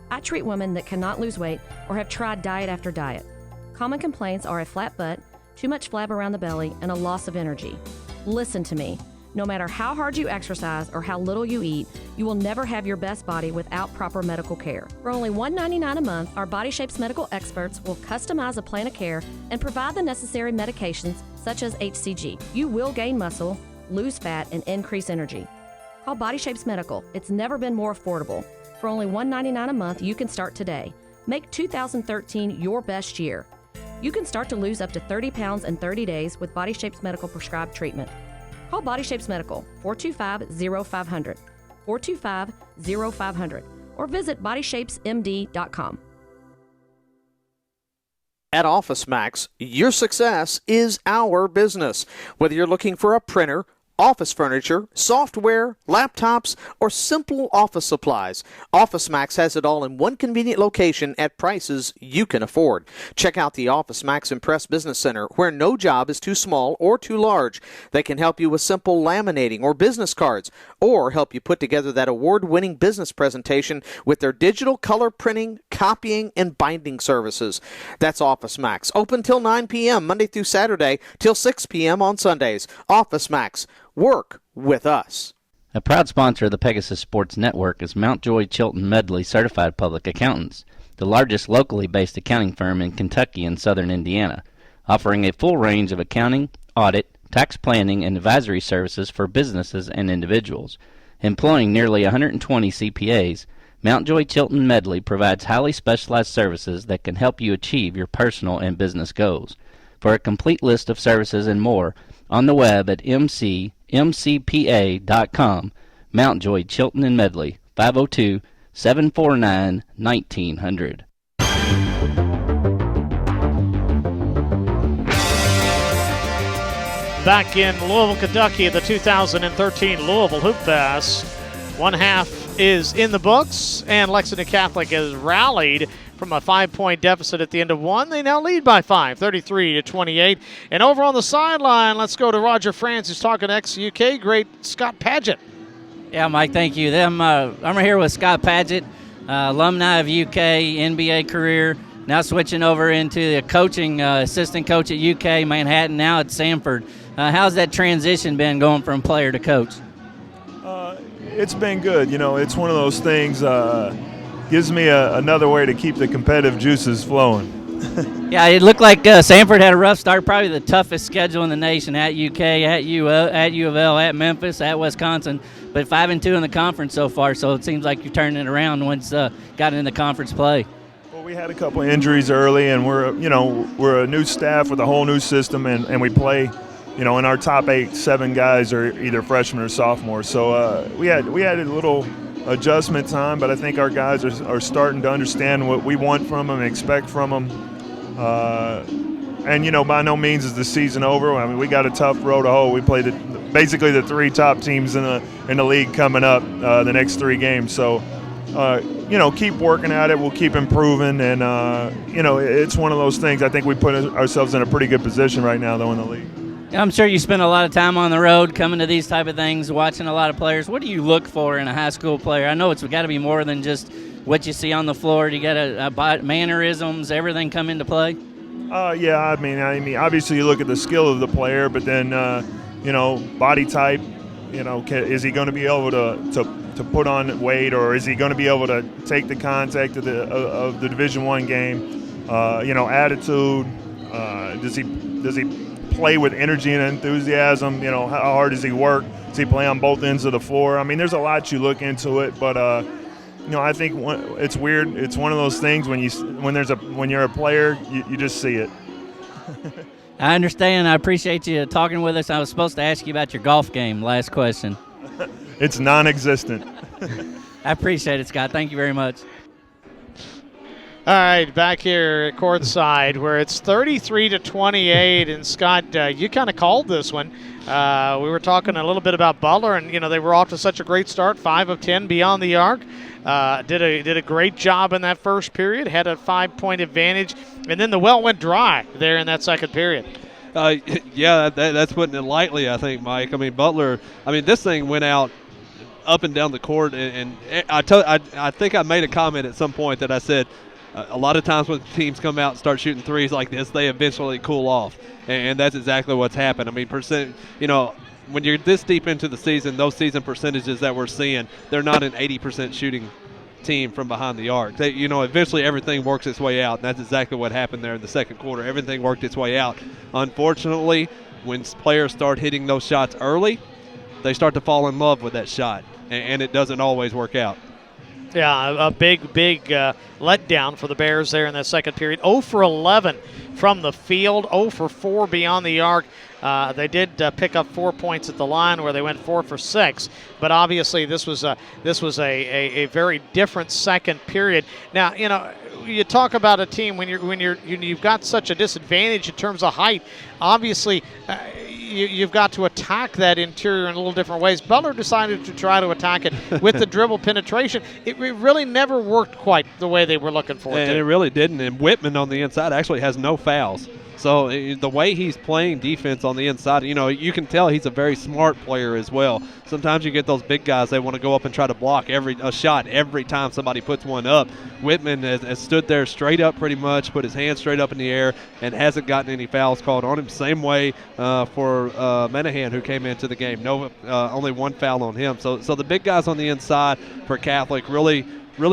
I treat women that cannot lose weight or have tried diet after diet. Common complaints are a flat butt, too much flab around the belly, and a loss of energy. Listen to me. No matter how hard you exercise or how little you eat, you will never have your best body without proper medical care. For only $199 a month, our Body Shapes medical experts will customize a plan of care and provide the necessary medications such as HCG. You will gain muscle, lose fat, and increase energy. Call Body Shapes Medical. It's never been more affordable. For only $199 a month, you can start today. Make 2013 your best year. You can start to lose up to 30 pounds in 30 days with Body Shapes Medical prescribed treatment. Call Body Shapes Medical, 425-0500, 425-0500, or visit bodyshapesmd.com. At Office Max, your success is our business. Whether you're looking for a printer, office furniture, software, laptops, or simple office supplies, Office Max has it all in one convenient location at prices you can afford. Check out the Office Max Impress Business Center, where no job is too small or too large. They can help you with simple laminating or business cards, or help you put together that award-winning business presentation with their digital color printing, copying, and binding services. That's Office Max. Open till 9 p.m. Monday through Saturday, till 6 p.m. on Sundays. Office Max. Work with us. A proud sponsor of the Pegasus Sports Network is Mountjoy Chilton Medley Certified Public Accountants, the largest locally based accounting firm in Kentucky and southern Indiana, offering a full range of accounting, audit, tax planning, and advisory services for businesses and individuals. Employing nearly 120 CPAs, Mountjoy Chilton Medley provides highly specialized services that can help you achieve your personal and business goals. For a complete list of services and more, on the web at mcpa.com. Mountjoy Chilton and Medley, 502-749-1900. Back in Louisville, Kentucky, the 2013 Louisville Hoopfest. One half is in the books, and Lexington Catholic has rallied from a 5-point deficit at the end of one. They now lead by 5, 33-28. And over on the sideline, let's go to Roger Franz, who's talking ex-UK great Scott Padgett. Yeah, Mike, thank you. I'm here with Scott Padgett, alumni of UK, NBA career, now switching over into the coaching, assistant coach at UK Manhattan, now at Samford. How's that transition been going from player to coach? It's been good. You know, it's one of those things, gives me another way to keep the competitive juices flowing. Yeah, it looked like Samford had a rough start, probably the toughest schedule in the nation at UK, at U of L, at Memphis, at Wisconsin, but 5-2 in the conference so far, so it seems like you're turning it around once got into conference play. Well, we had a couple of injuries early, and we're a new staff with a whole new system, and we play, in our top 7 guys are either freshmen or sophomores. So we had a little adjustment time, but I think our guys are starting to understand what we want from them, expect from them. And by no means is the season over. I mean, we got a tough road to hoe. We play basically the 3 top teams in the league coming up the next 3 games. So keep working at it. We'll keep improving, and it's one of those things. I think we put ourselves in a pretty good position right now, though, in the league. I'm sure you spend a lot of time on the road coming to these type of things, watching a lot of players. What do you look for in a high school player? I know it's got to be more than just what you see on the floor. Do you got to mannerisms, everything come into play? Yeah, I mean, obviously you look at the skill of the player, but then, body type, is he going to be able to put on weight, or is he going to be able to take the contact of the Division I game? Attitude. Does he play with energy and enthusiasm? How hard does he work? Does he play on both ends of the floor? I mean, there's a lot you look into it, but I think it's weird. It's one of those things when you're a player, you just see it. I understand. I appreciate you talking with us. I was supposed to ask you about your golf game. Last question. It's non-existent. I appreciate it, Scott. Thank you very much. All right, back here at courtside where it's 33-28, and Scott, you kind of called this one. We were talking a little bit about Butler, and they were off to such a great start, 5 of 10 beyond the arc. Did a great job in that first period, had a 5-point advantage, and then the well went dry there in that second period. That's putting it lightly, I think, Mike. I mean, Butler. This thing went out up and down the court, and I think I made a comment at some point that I said, a lot of times when teams come out and start shooting threes like this, they eventually cool off, and that's exactly what's happened. When you're this deep into the season, those season percentages that we're seeing, they're not an 80% shooting team from behind the arc. Eventually everything works its way out, and that's exactly what happened there in the second quarter. Everything worked its way out. Unfortunately, when players start hitting those shots early, they start to fall in love with that shot, and it doesn't always work out. Yeah, a big letdown for the Bears there in that second period. 0 for 11 from the field, 0 for 4 beyond the arc. They did pick up 4 points at the line where they went 4 for 6, but obviously this was a very different second period. Now, you talk about a team when you've got such a disadvantage in terms of height. Obviously, you've got to attack that interior in a little different ways. Butler decided to try to attack it with the dribble penetration. It really never worked quite the way they were looking for it. And it really didn't. And Whitman on the inside actually has no fouls. So the way he's playing defense on the inside, you can tell he's a very smart player as well. Sometimes you get those big guys, they want to go up and try to block a shot every time somebody puts one up. Whitman has stood there straight up pretty much, put his hands straight up in the air, and hasn't gotten any fouls called on him. Same way for Menahan, who came into the game. Only one foul on him. So the big guys on the inside for Catholic really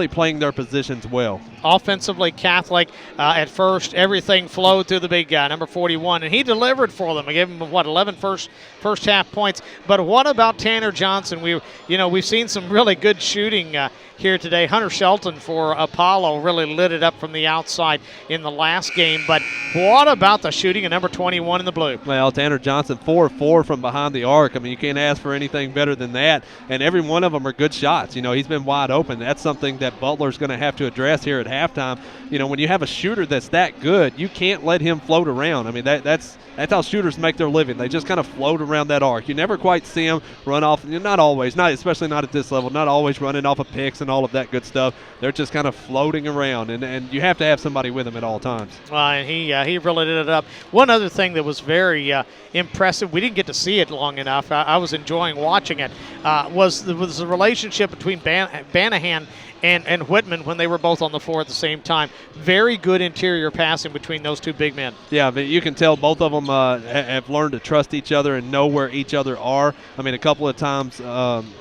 playing their positions well. Offensively, Catholic, at first, everything flowed through the big guy, number 41, and he delivered for them. I gave him, 11 first half points. But what about Tanner Johnson? We've seen some really good shooting here today. Hunter Shelton for Apollo really lit it up from the outside in the last game. But what about the shooting of number 21 in the blue? Well, Tanner Johnson, 4 of 4 from behind the arc. You can't ask for anything better than that. And every one of them are good shots. He's been wide open. That's something that Butler's going to have to address here at halftime. When you have a shooter that's that good, you can't let him float around. That's how shooters make their living. They just kind of float around that arc. You never quite see them run off. Not always, especially not at this level. Not always running off of picks and all of that good stuff. They're just kind of floating around, and you have to have somebody with them at all times. And he really did it up. One other thing that was very impressive, we didn't get to see it long enough. I was enjoying watching it. Was the relationship between Banahan and Whitman when they were both on the floor at the same time. Very good interior passing between those two big men. Yeah, but you can tell both of them have learned to trust each other and know where each other are. A couple of times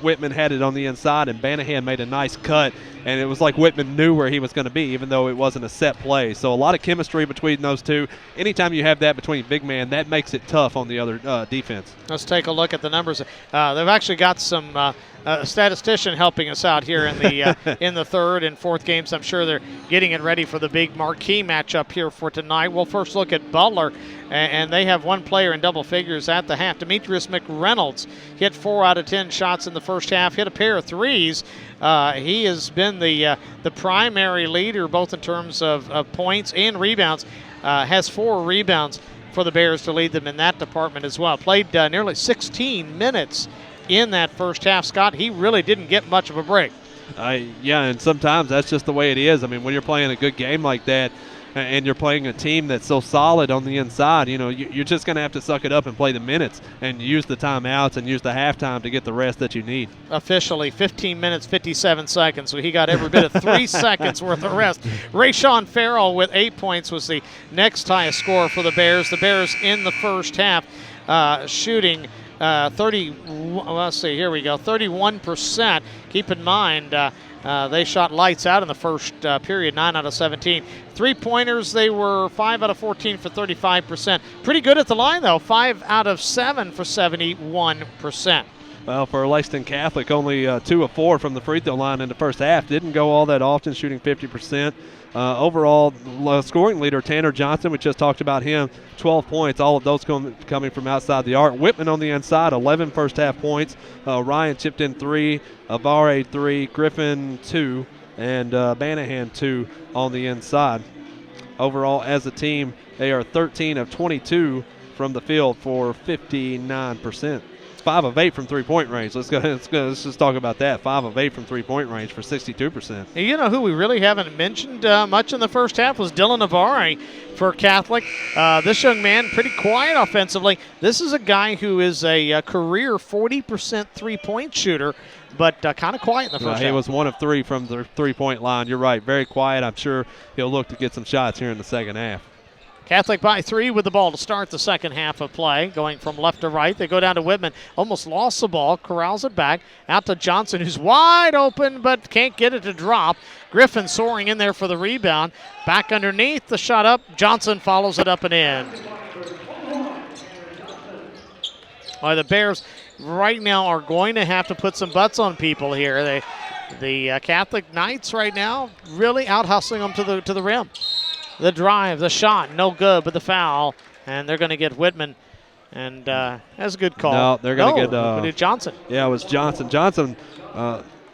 Whitman had it on the inside and Banahan made a nice cut, and it was like Whitman knew where he was going to be even though it wasn't a set play. So a lot of chemistry between those two. Anytime you have that between big man, that makes it tough on the other defense. Let's take a look at the numbers. They've actually got some statistician helping us out here in the in the third and fourth games. I'm sure they're getting it ready for the big marquee matchup here for tonight. We'll first look at Butler, and they have one player in double figures at the half. Demetrius McReynolds hit 4 out of 10 shots in the first half, hit a pair of threes. He has been the primary leader both in terms of points and rebounds. Has 4 rebounds for the Bears to lead them in that department as well. Played nearly 16 minutes in that first half. Scott, he really didn't get much of a break. Yeah, and sometimes that's just the way it is. When you're playing a good game like that and you're playing a team that's so solid on the inside, you're just going to have to suck it up and play the minutes and use the timeouts and use the halftime to get the rest that you need. Officially, 15 minutes, 57 seconds, so he got every bit of 3 seconds worth of rest. Rayshawn Farrell with 8 points was the next highest scorer for the Bears. The Bears in the first half shooting 31%. Keep in mind, they shot lights out in the first period, 9 out of 17. Three-pointers, they were 5 out of 14 for 35%. Pretty good at the line, though, 5 out of 7 for 71%. Well, for Lexington Catholic, only 2 of 4 from the free throw line in the first half. Didn't go all that often, shooting 50%. Overall, scoring leader Tanner Johnson, we just talked about him, 12 points, all of those coming from outside the arc. Whitman on the inside, 11 first half points. Ryan chipped in 3, Avare 3, Griffin 2, and Banahan 2 on the inside. Overall, as a team, they are 13 of 22 from the field for 59%. 5 of 8 from three-point range. Let's just talk about that. 5 of 8 from three-point range for 62%. You know who we really haven't mentioned much in the first half was Dylan Avare for Catholic. This young man, pretty quiet offensively. This is a guy who is a career 40% three-point shooter, but kind of quiet in the first half. He was 1 of 3 from the three-point line. You're right, very quiet. I'm sure he'll look to get some shots here in the second half. Catholic by 3 with the ball to start the second half of play. Going from left to right, they go down to Whitman. Almost lost the ball, corrals it back. Out to Johnson, who's wide open but can't get it to drop. Griffin soaring in there for the rebound. Back underneath, the shot up. Johnson follows it up and in. Well, the Bears right now are going to have to put some butts on people here. The Catholic Knights right now really out-hustling them to the rim. The drive, the shot, no good, but the foul, and they're going to get Whitman, and that's a good call. No, they're going to get Johnson. Yeah, it was Johnson. Johnson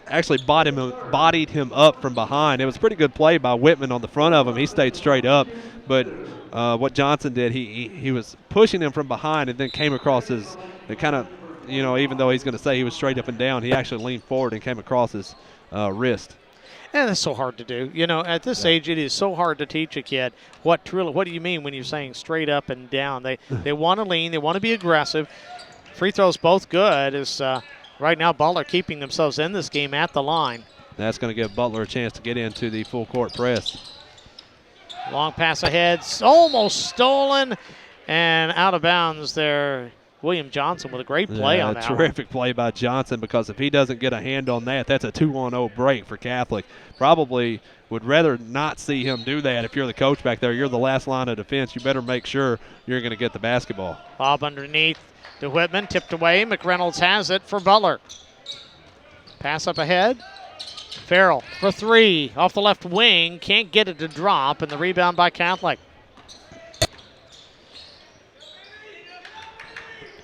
actually bodied him up from behind. It was a pretty good play by Whitman on the front of him. He stayed straight up, but what Johnson did, he was pushing him from behind and then came across his, kind of, even though he's going to say he was straight up and down, he actually leaned forward and came across his wrist. And it's so hard to do. At this age, it is so hard to teach a kid what do you mean when you're saying straight up and down. They want to lean. They want to be aggressive. Free throws both good. Right now Butler keeping themselves in this game at the line. That's going to give Butler a chance to get into the full court press. Long pass ahead. Almost stolen and out of bounds there. William Johnson with a great play on that. Terrific play by Johnson, because if he doesn't get a hand on that, that's a 2-on-0 break for Catholic. Probably would rather not see him do that. If you're the coach back there, you're the last line of defense. You better make sure you're going to get the basketball. Bob underneath to Whitman, tipped away. McReynolds has it for Butler. Pass up ahead. Farrell for 3 off the left wing. Can't get it to drop, and the rebound by Catholic.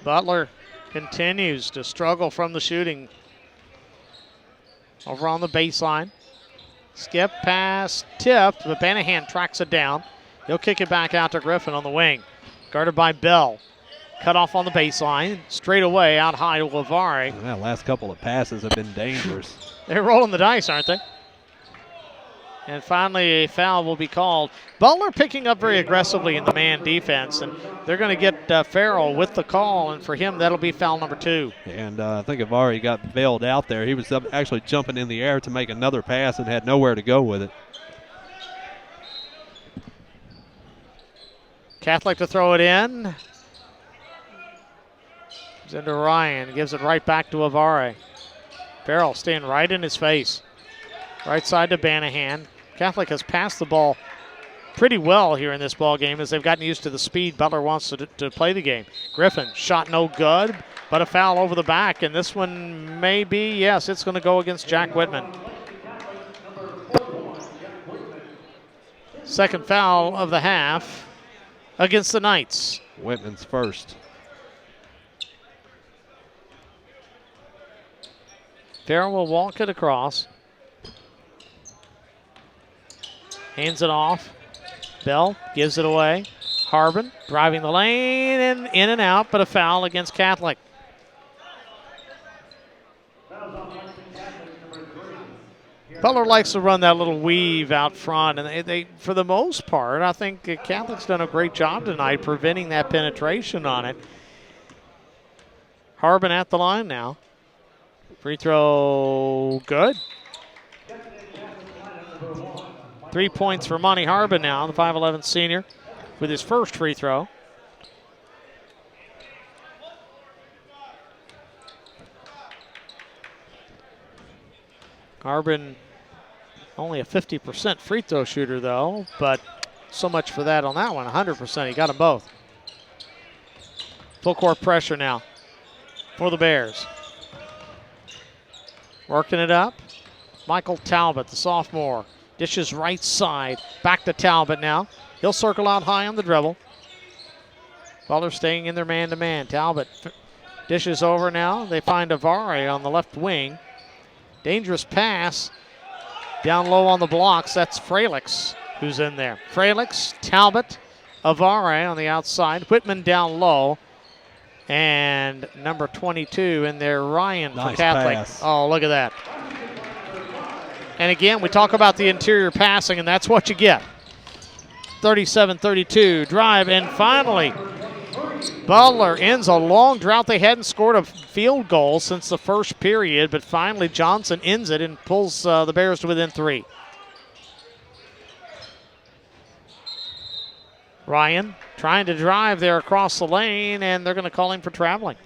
Butler continues to struggle from the shooting. Over on the baseline. Skip pass, tipped, but Banahan tracks it down. He'll kick it back out to Griffin on the wing. Guarded by Bell. Cut off on the baseline. Straight away out high to Avare. That last couple of passes have been dangerous. They're rolling the dice, aren't they? And finally, a foul will be called. Butler picking up very aggressively in the man defense, and they're going to get Farrell with the call, and for him, that'll be foul number 2. And I think Avare got bailed out there. He was actually jumping in the air to make another pass and had nowhere to go with it. Catholic to throw it in. It's into Ryan. Gives it right back to Avare. Farrell staying right in his face. Right side to Banahan. Catholic has passed the ball pretty well here in this ball game as they've gotten used to the speed Butler wants to play the game. Griffin, shot no good, but a foul over the back, and this one may be, yes, it's going to go against Jack Whitman. Second foul of the half against the Knights. Whitman's first. Farrell will walk it across. Hands it off. Bell gives it away. Harbin driving the lane and in and out, but a foul against Catholic. Butler likes to run that little weave out front, and they for the most part, I think Catholic's done a great job tonight preventing that penetration on it. Harbin at the line now. Free throw good. 3 points for Monty Harbin now, the 5'11 senior, with his first free throw. Harbin only a 50% free throw shooter, though, but so much for that on that one. 100%. He got them both. Full court pressure now for the Bears. Working it up. Michael Talbot, the sophomore. Dishes right side. Back to Talbot now. He'll circle out high on the dribble. Butler staying in their man-to-man. Talbot dishes over now. They find Avari on the left wing. Dangerous pass. Down low on the blocks. That's Fralix who's in there. Fralix, Talbot, Avari on the outside. Whitman down low. And number 22 in there, Ryan Nice for Catholic. pass. Oh, look at that. And again, we talk about the interior passing, and that's what you get. 37-32, drive, and finally, Butler ends a long drought. They hadn't scored a field goal since the first period, but finally Johnson ends it and pulls the Bears to within 3. Ryan trying to drive there across the lane, and they're going to call him for traveling.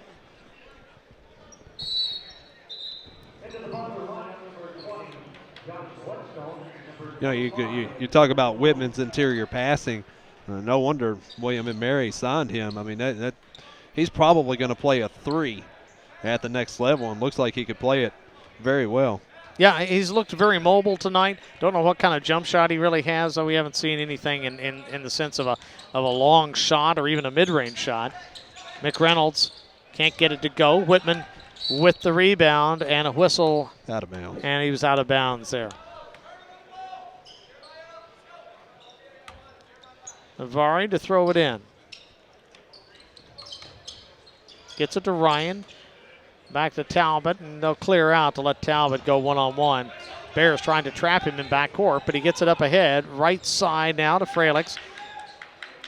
You know, you talk about Whitman's interior passing. No wonder William and Mary signed him. I mean, that he's probably going to play a 3 at the next level, and looks like he could play it very well. Yeah, he's looked very mobile tonight. Don't know what kind of jump shot he really has, though we haven't seen anything in the sense of a long shot or even a mid-range shot. McReynolds can't get it to go. Whitman with the rebound and a whistle. Out of bounds. And he was out of bounds there. Avari to throw it in. Gets it to Ryan. Back to Talbot, and they'll clear out to let Talbot go one-on-one. Bears trying to trap him in backcourt, but he gets it up ahead. Right side now to Fralix.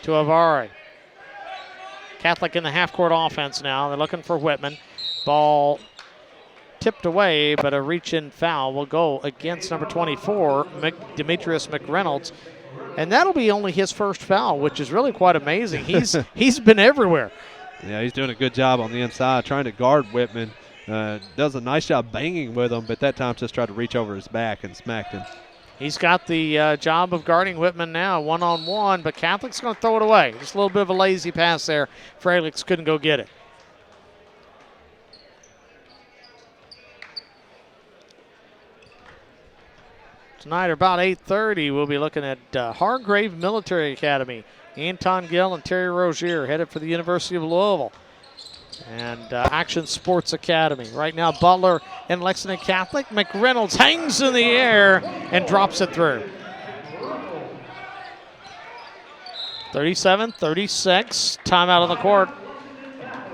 To Avari. Catholic in the half-court offense now. They're looking for Whitman. Ball tipped away, but a reach-in foul will go against number 24, Demetrius McReynolds. And that'll be only his first foul, which is really quite amazing. He's been everywhere. Yeah, he's doing a good job on the inside, trying to guard Whitman. Does a nice job banging with him, but that time just tried to reach over his back and smacked him. He's got the job of guarding Whitman now, one-on-one, but Catholic's going to throw it away. Just a little bit of a lazy pass there. Fralix couldn't go get it. Tonight, about 8:30, we'll be looking at Hargrave Military Academy. Anton Gill and Terry Rozier headed for the University of Louisville. And Action Sports Academy. Right now, Butler and Lexington Catholic. McReynolds hangs in the air and drops it through. 37-36, timeout on the court.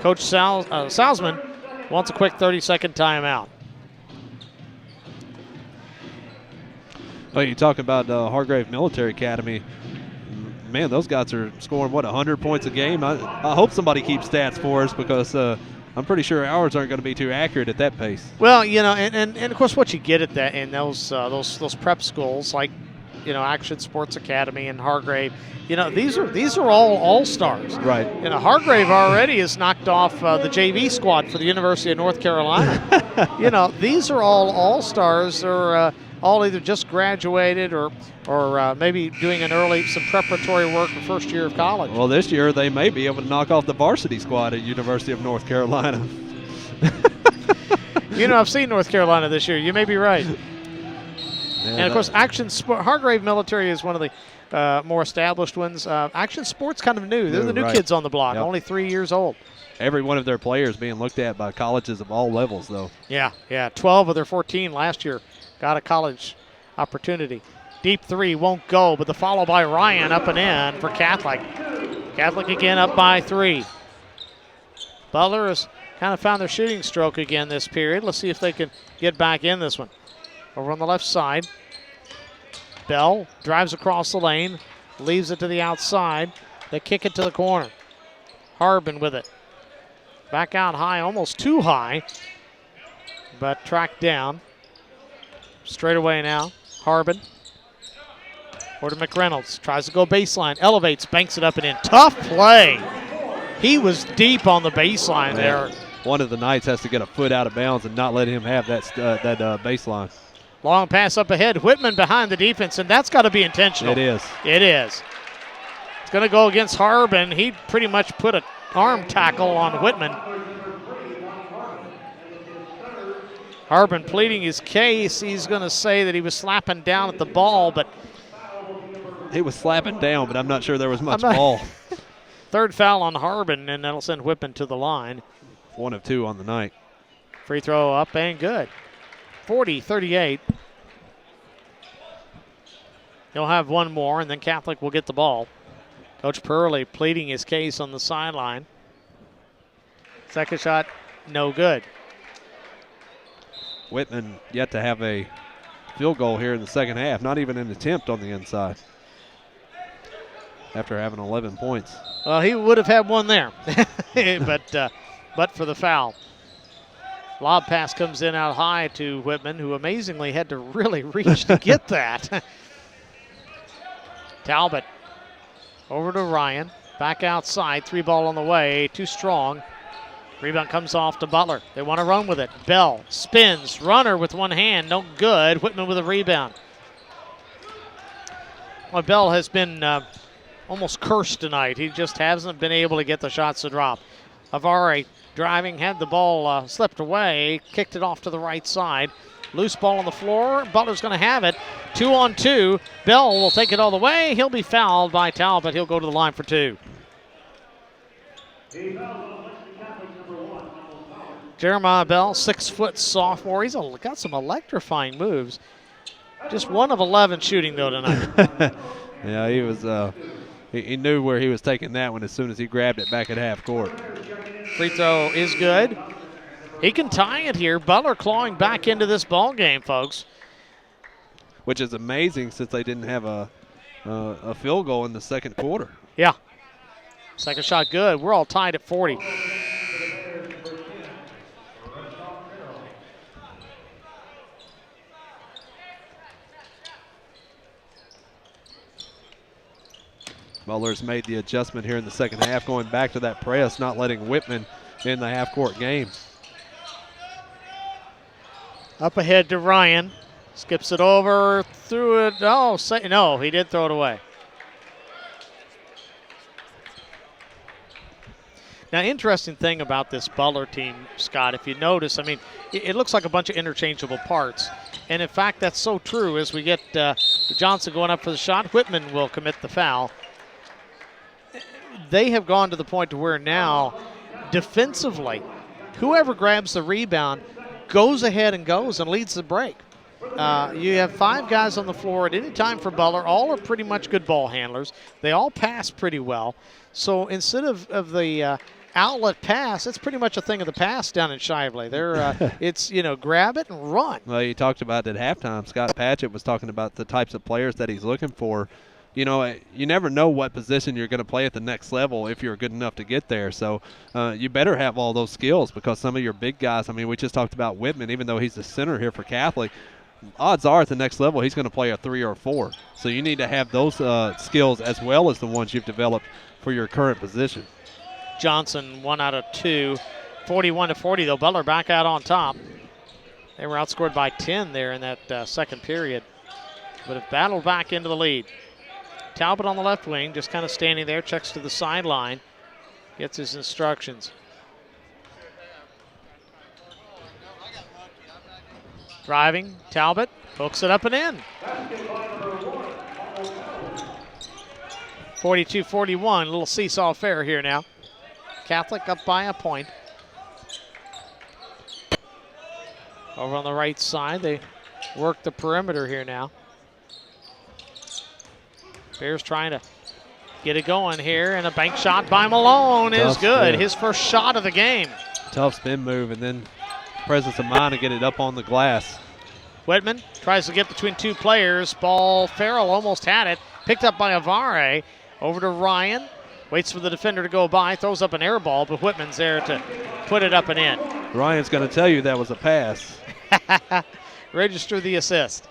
Coach Salzman wants a quick 30-second timeout. Well, you talk about Hargrave Military Academy. Man, those guys are scoring, 100 points a game? I hope somebody keeps stats for us, because I'm pretty sure ours aren't going to be too accurate at that pace. Well, you know, and of course what you get at that in those prep schools like, you know, Action Sports Academy and Hargrave, you know, these are all stars. Right. You know, Hargrave already has knocked off the JV squad for the University of North Carolina. You know, these are all stars. They're all either just graduated or maybe doing some preparatory work the first year of college. Well, this year they may be able to knock off the varsity squad at University of North Carolina. You know, I've seen North Carolina this year. You may be right. And of course, Hargrave Military is one of the more established ones. Action Sports kind of new. They're the new kids on the block, only 3 years old. Every one of their players being looked at by colleges of all levels, though. Yeah. 12 of their 14 last year got a college opportunity. Deep three won't go, but the follow by Ryan up and in for Catholic. Catholic again up by 3. Butler has kind of found their shooting stroke again this period. Let's see if they can get back in this one. Over on the left side, Bell drives across the lane, leaves it to the outside. They kick it to the corner. Harbin with it. Back out high, almost too high, but tracked down. Straight away now, Harbin. Or to McReynolds, tries to go baseline, elevates, banks it up and in. Tough play. He was deep on the baseline there. One of the Knights has to get a foot out of bounds and not let him have that baseline. Long pass up ahead. Whitman behind the defense, and that's got to be intentional. It is. It is. It's going to go against Harbin. He pretty much put an arm tackle on Whitman. Harbin pleading his case. He's going to say that he was slapping down at the ball, but he was slapping down, but I'm not sure there was much ball. Third foul on Harbin, and that'll send Whitman to the line. 1 of 2 on the night. Free throw up and good. 40-38. He'll have one more, and then Catholic will get the ball. Coach Purley pleading his case on the sideline. Second shot, no good. Whitman yet to have a field goal here in the second half. Not even an attempt on the inside after having 11 points. Well, he would have had one there, but for the foul. Lob pass comes in out high to Whitman, who amazingly had to really reach to get that. Talbot over to Ryan. Back outside. 3 ball on the way. Too strong. Rebound comes off to Butler. They want to run with it. Bell spins. Runner with one hand. No good. Whitman with a rebound. Well, Bell has been almost cursed tonight. He just hasn't been able to get the shots to drop. Avare driving, had the ball slipped away, kicked it off to the right side. Loose ball on the floor. Butler's going to have it. 2-on-2. Bell will take it all the way. He'll be fouled by Talbot. He'll go to the line for 2. Jeremiah Bell, 6-foot sophomore. He's got some electrifying moves. Just 1 of 11 shooting, though, tonight. Yeah, he was. He knew where he was taking that one as soon as he grabbed it back at half court. Free throw is good. He can tie it here. Butler clawing back into this ball game, folks. Which is amazing since they didn't have a field goal in the second quarter. Yeah. Second shot good. We're all tied at 40. Butler's made the adjustment here in the second half, going back to that press, not letting Whitman in the half-court game. Up ahead to Ryan. Skips it over, threw it. Oh, no, he did throw it away. Now, interesting thing about this Butler team, Scott, if you notice, I mean, it looks like a bunch of interchangeable parts. And, in fact, that's so true. As we get Johnson going up for the shot, Whitman will commit the foul. They have gone to the point to where now, defensively, whoever grabs the rebound goes ahead and goes and leads the break. You have 5 guys on the floor at any time for Butler. All are pretty much good ball handlers. They all pass pretty well. So instead of the outlet pass, it's pretty much a thing of the past down in Shively. It's, grab it and run. Well, you talked about at halftime, Scott Patchett was talking about the types of players that he's looking for. You never know what position you're going to play at the next level if you're good enough to get there. So you better have all those skills, because some of your big guys, I mean, we just talked about Whitman, even though he's the center here for Catholic, odds are at the next level he's going to play a 3 or 4. So you need to have those skills as well as the ones you've developed for your current position. Johnson, 1 out of 2. 41-40, though. Butler back out on top. They were outscored by 10 there in that second period, but have battled back into the lead. Talbot on the left wing, just kind of standing there, checks to the sideline, gets his instructions. Driving, Talbot hooks it up and in. 42-41, a little seesaw affair here now. Catholic up by a point. Over on the right side, they work the perimeter here now. Bears trying to get it going here, and a bank shot by Malone is good. His first shot of the game. Tough spin move, and then presence of mind to get it up on the glass. Whitman tries to get between 2 players. Ball, Farrell almost had it. Picked up by Avare. Over to Ryan. Waits for the defender to go by. Throws up an air ball, but Whitman's there to put it up and in. Ryan's going to tell you that was a pass. Register the assist.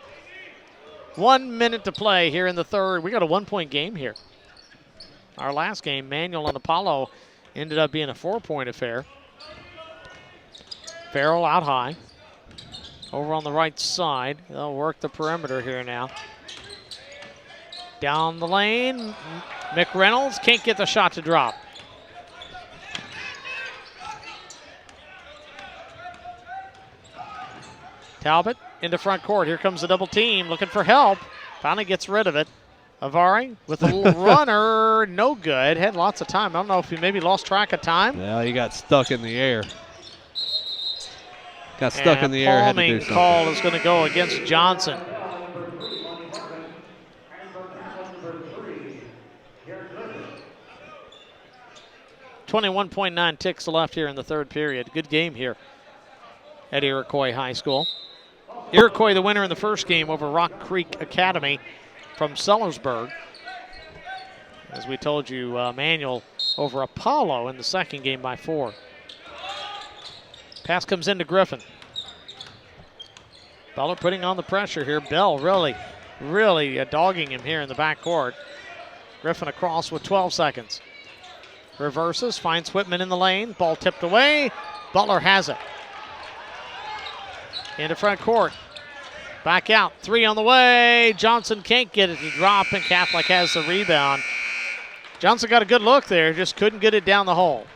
1 minute to play here in the third. We got a 1-point game here. Our last game, Manual and Apollo, ended up being a 4-point affair. Farrell out high. Over on the right side. They'll work the perimeter here now. Down the lane. McReynolds can't get the shot to drop. Talbot into front court. Here comes the double team looking for help. Finally gets rid of it. Avari with a little runner. No good. Had lots of time. I don't know if he maybe lost track of time. Yeah, he got stuck in the air. Got stuck in the air. Had to do something. Call is going to go against Johnson. .9 ticks left here in the third period. Good game here at Iroquois High School. Iroquois the winner in the first game over Rock Creek Academy from Sellersburg. As we told you, Manual over Apollo in the second game by 4. Pass comes into Griffin. Butler putting on the pressure here. Bell really dogging him here in the backcourt. Griffin across with 12 seconds. Reverses, finds Whitman in the lane. Ball tipped away. Butler has it. Into front court. Back out. 3 on the way. Johnson can't get it to drop, and Catholic has the rebound. Johnson got a good look there, just couldn't get it down the hole.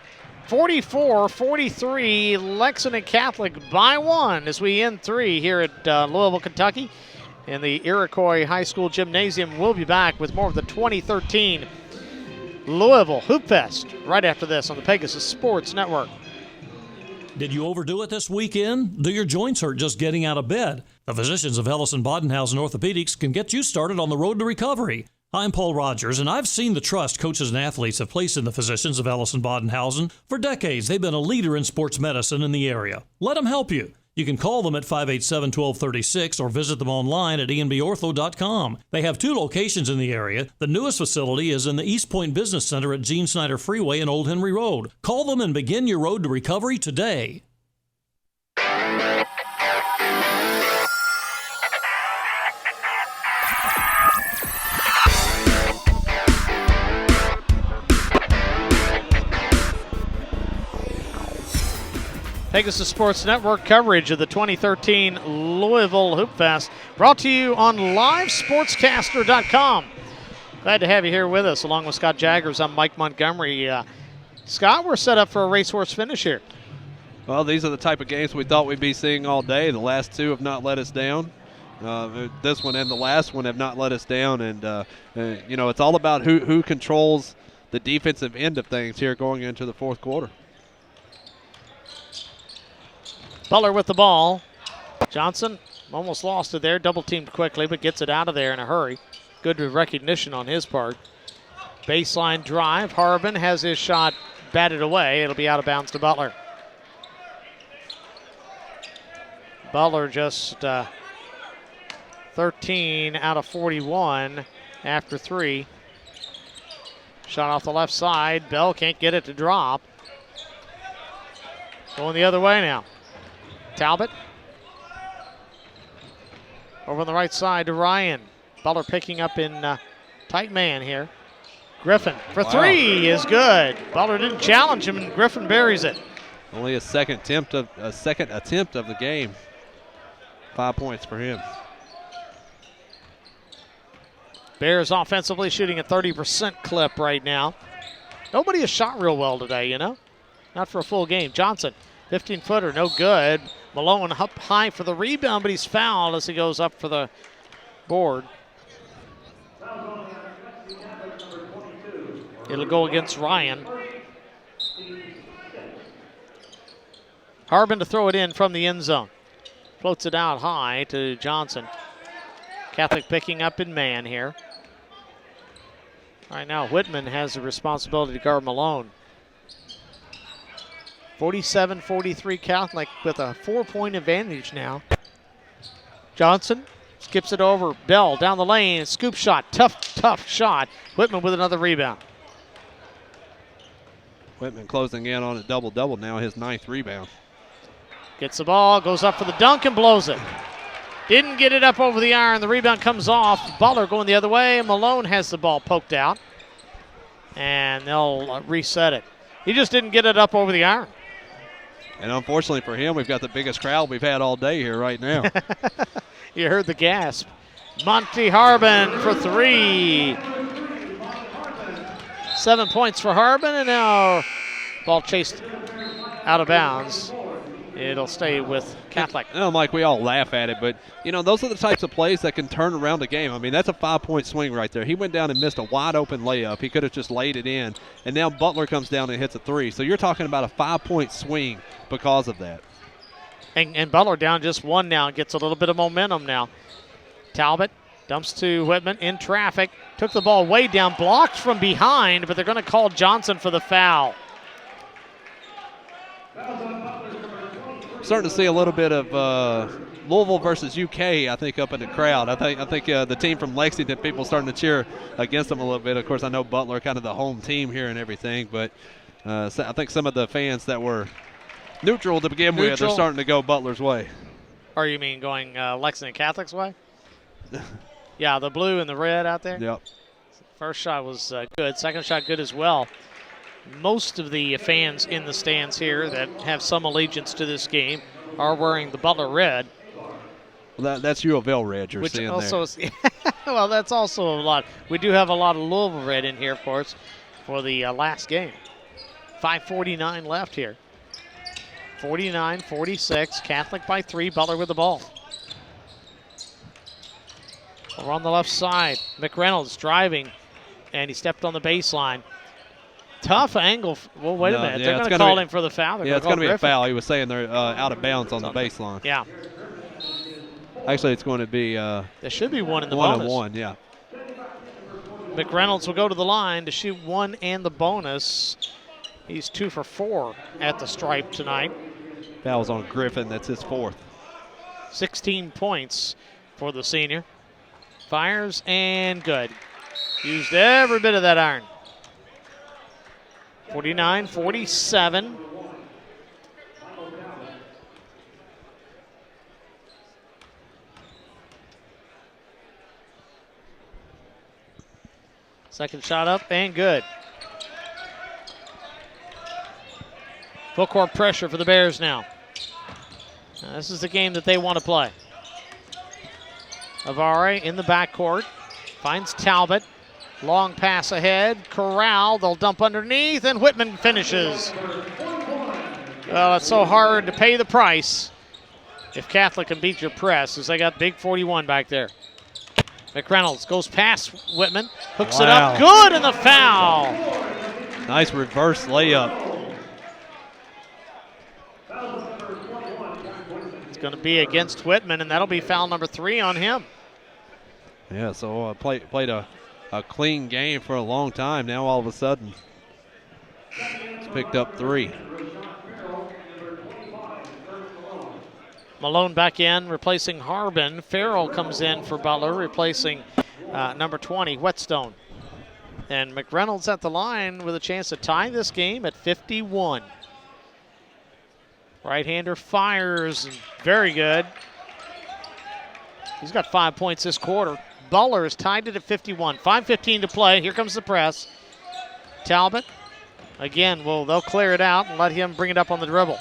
44-43, Lexington Catholic by 1 as we end 3 here at Louisville, Kentucky. And the Iroquois High School Gymnasium will be back with more of the 2013 Louisville Hoopfest right after this on the Pegasus Sports Network. Did you overdo it this weekend? Do your joints hurt just getting out of bed? The physicians of Ellison Bodenhausen Orthopedics can get you started on the road to recovery. I'm Paul Rogers, and I've seen the trust coaches and athletes have placed in the physicians of Ellison Bodenhausen. For decades, they've been a leader in sports medicine in the area. Let them help you. You can call them at 587-1236 or visit them online at enbortho.com. They have 2 locations in the area. The newest facility is in the East Point Business Center at Gene Snyder Freeway and Old Henry Road. Call them and begin your road to recovery today. Pegasus Sports Network coverage of the 2013 Louisville Hoopfest brought to you on livesportscaster.com. Glad to have you here with us along with Scott Jaggers. I'm Mike Montgomery. Scott, we're set up for a racehorse finish here. Well, these are the type of games we thought we'd be seeing all day. The last 2 have not let us down. This one and the last one have not let us down. And, it's all about who controls the defensive end of things here going into the fourth quarter. Butler with the ball. Johnson almost lost it there. Double teamed quickly, but gets it out of there in a hurry. Good recognition on his part. Baseline drive. Harbin has his shot batted away. It'll be out of bounds to Butler. Butler just 13 out of 41 after 3. Shot off the left side. Bell can't get it to drop. Going the other way now. Talbot. Over on the right side to Ryan. Butler picking up in tight man here. Griffin for 3 is good. Butler didn't challenge him, and Griffin buries it. Only a second attempt of the game. 5 points for him. Bears offensively shooting a 30% clip right now. Nobody has shot real well today, Not for a full game. Johnson, 15-footer, no good. Malone up high for the rebound, but he's fouled as he goes up for the board. It'll go against Ryan. Harbin to throw it in from the end zone. Floats it out high to Johnson. Catholic picking up in man here. All right, now Whitman has the responsibility to guard Malone. 47-43 Catholic with a 4-point advantage now. Johnson skips it over. Bell down the lane. Scoop shot. Tough shot. Whitman with another rebound. Whitman closing in on a double-double now, his 9th rebound. Gets the ball, goes up for the dunk and blows it. Didn't get it up over the iron. The rebound comes off. Butler going the other way. Malone has the ball poked out. And they'll reset it. He just didn't get it up over the iron. And unfortunately for him, we've got the biggest crowd we've had all day here right now. You heard the gasp. Monty Harbin for 3. 7 points for Harbin, and now ball chased out of bounds. It'll stay with Catholic. Mike, we all laugh at it, but, those are the types of plays that can turn around a game. I mean, that's a 5-point swing right there. He went down and missed a wide-open layup. He could have just laid it in, and now Butler comes down and hits a 3. So you're talking about a 5-point swing because of that. And Butler down just 1 now. Gets a little bit of momentum now. Talbot dumps to Whitman in traffic. Took the ball way down, blocked from behind, but they're going to call Johnson for the foul. Starting to see a little bit of Louisville versus UK, I think, up in the crowd. I think the team from Lexington, people starting to cheer against them a little bit. Of course, I know Butler kind of the home team here and everything, but I think some of the fans that were neutral to begin with are starting to go Butler's way. Or you mean going Lexington Catholic's way? Yeah, the blue and the red out there. Yep. First shot was good. Second shot good as well. Most of the fans in the stands here that have some allegiance to this game are wearing the Butler red. Well, that's U of L red you're seeing also there. Well, that's also a lot. We do have a lot of Louisville red in here, of course, for the last game. 5:49 left here. 49-46. Catholic by 3. Butler with the ball. Over on the left side. McReynolds driving, and he stepped on the baseline. Tough angle. Well, wait a minute. They're going to call him for the foul. It's going to be a foul. He was saying they're out of bounds on the baseline. Yeah. Actually, it's going to be there should be 1 in the bonus. 1 and 1, yeah. McReynolds will go to the line to shoot 1 and the bonus. He's 2 for 4 at the stripe tonight. Foul's on Griffin. That's his 4th. 16 points for the senior. Fires and good. Used every bit of that iron. 49-47. Second shot up and good. Full court pressure for the Bears now. This is the game that they want to play. Avare in the backcourt. Finds Talbot. Long pass ahead. Corral. They'll dump underneath, and Whitman finishes. Well, it's so hard to pay the price if Catholic can beat your press, as they got big 41 back there. McReynolds goes past Whitman. Hooks it up. Good, and the foul. Nice reverse layup. It's going to be against Whitman, and that'll be foul number 3 on him. Yeah, so played a clean game for a long time. Now all of a sudden, it's picked up 3. Malone back in, replacing Harbin. Farrell comes in for Butler, replacing number 20, Whetstone. And McReynolds at the line with a chance to tie this game at 51. Right-hander fires, very good. He's got 5 points this quarter. Butler is tied it at 51. 5:15 to play. Here comes the press. Talbot, again, they'll clear it out and let him bring it up on the dribble.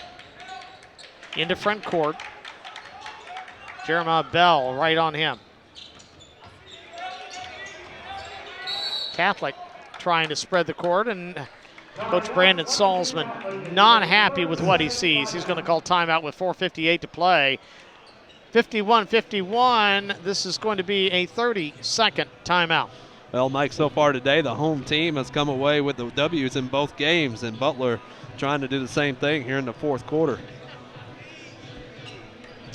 Into front court. Jeremiah Bell right on him. Catholic trying to spread the court, and Coach Brandon Salzman not happy with what he sees. He's going to call timeout with 4:58 to play. 51-51. This is going to be a 30-second timeout. Well, Mike, so far today, the home team has come away with the W's in both games, and Butler trying to do the same thing here in the 4th quarter.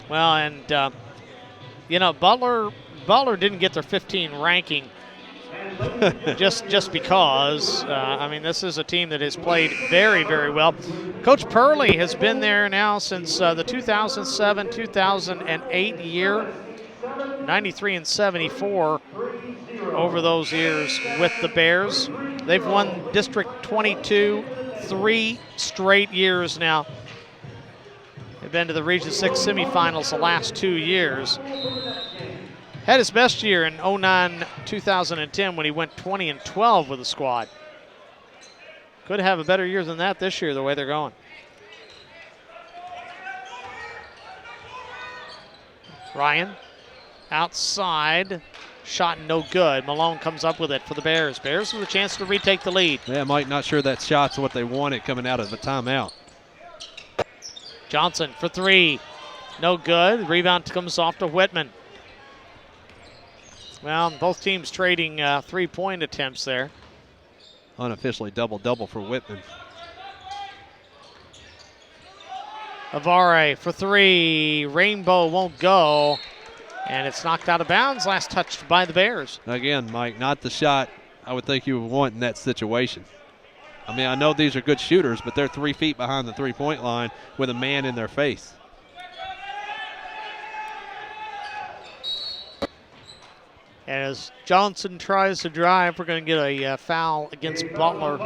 Well, and, Butler didn't get their 15 ranking just because. This is a team that has played very, very well. Coach Purley has been there now since the 2007-2008 year, 93 and 74 over those years with the Bears. They've won District 22 3 straight years now. They've been to the Region 6 semifinals the last 2 years. Had his best year in 09-2010 when he went 20-12 with the squad. Could have a better year than that this year, the way they're going. Ryan outside. Shot no good. Malone comes up with it for the Bears. Bears with a chance to retake the lead. Yeah, Mike, not sure that shot's what they wanted coming out of the timeout. Johnson for three. No good. Rebound comes off to Whitman. Well, both teams trading 3-point attempts there. Unofficially double-double for Whitman. Avare for three. Rainbow won't go. And it's knocked out of bounds. Last touched by the Bears. Again, Mike, not the shot I would think you would want in that situation. I mean, I know these are good shooters, but they're 3 feet behind the three-point line with a man in their face. As Johnson tries to drive, we're going to get a foul against Butler.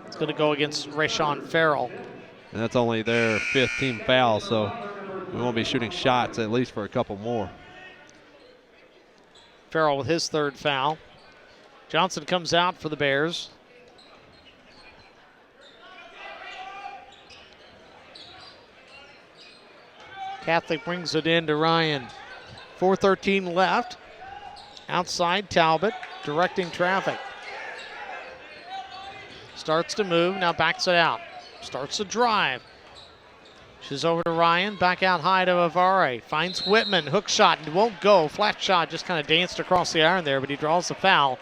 It's going to go against Rayshawn Farrell. And that's only their 5th team foul, so we won't be shooting shots at least for a couple more. Farrell with his 3rd foul. Johnson comes out for the Bears. Catholic brings it in to Ryan. 4:13 left. Outside Talbot, directing traffic. Starts to move, now backs it out. Starts to drive. She's over to Ryan, back out high to Avare. Finds Whitman, hook shot, and won't go. Flat shot, just kind of danced across the iron there, but he draws the foul.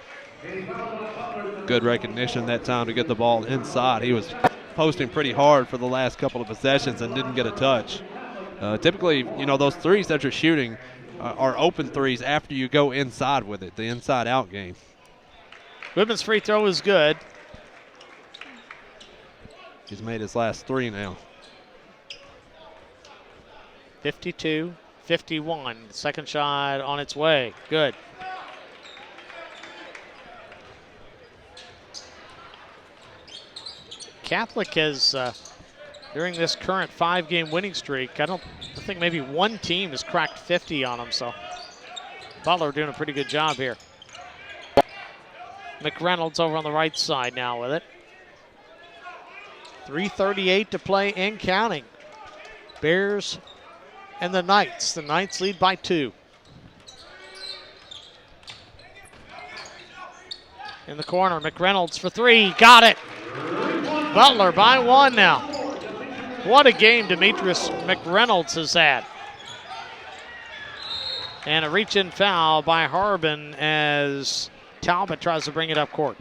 Good recognition that time to get the ball inside. He was posting pretty hard for the last couple of possessions and didn't get a touch. Typically, those threes that you're shooting are open threes after you go inside with it, the inside-out game. Whitman's free throw is good. He's made his last 3 now. 52-51. Second shot on its way. Good. Catholic has, during this current 5-game winning streak, I think maybe one team has cracked 50 on them, so Butler doing a pretty good job here. McReynolds over on the right side now with it. 3:38 to play and counting. Bears and the Knights. The Knights lead by 2. In the corner, McReynolds for 3. Got it. Butler by 1 now. What a game Demetrius McReynolds has had. And a reach-in foul by Harbin as Talbot tries to bring it up court.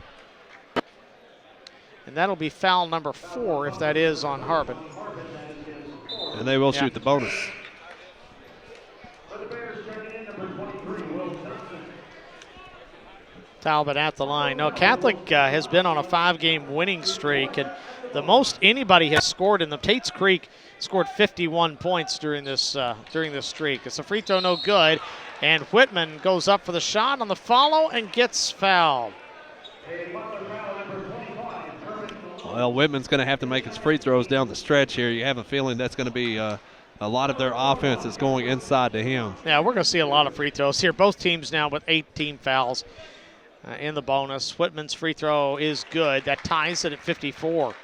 And that'll be foul number 4 if that is on Harbin. And they will shoot the bonus. Talbot at the line. No, Catholic has been on a 5-game winning streak, and the most anybody has scored in the Tate's Creek scored 51 points during this streak. It's a free throw, no good, and Whitman goes up for the shot on the follow and gets fouled. Well, Whitman's going to have to make his free throws down the stretch here. You have a feeling that's going to be a lot of their offense is going inside to him. Yeah, we're going to see a lot of free throws here. Both teams now with 18 fouls in the bonus. Whitman's free throw is good. That ties it at 54.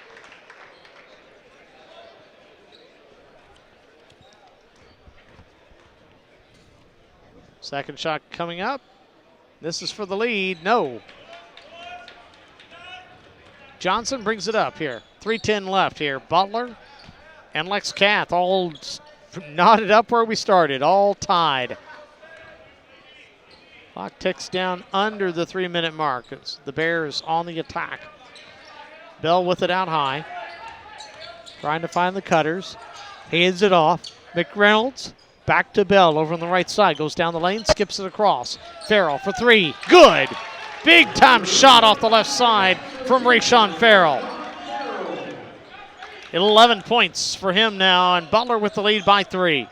Second shot coming up. This is for the lead. No. Johnson brings it up here. 3:10 left here. Butler and Lex Cath all knotted up where we started, all tied. Clock ticks down under the 3-minute mark. It's the Bears on the attack. Bell with it out high. Trying to find the cutters. Hands it off. McReynolds back to Bell over on the right side. Goes down the lane, skips it across. Farrell for 3. Good. Big time shot off the left side from Rayshawn Farrell. 11 points for him now, and Butler with the lead by 3.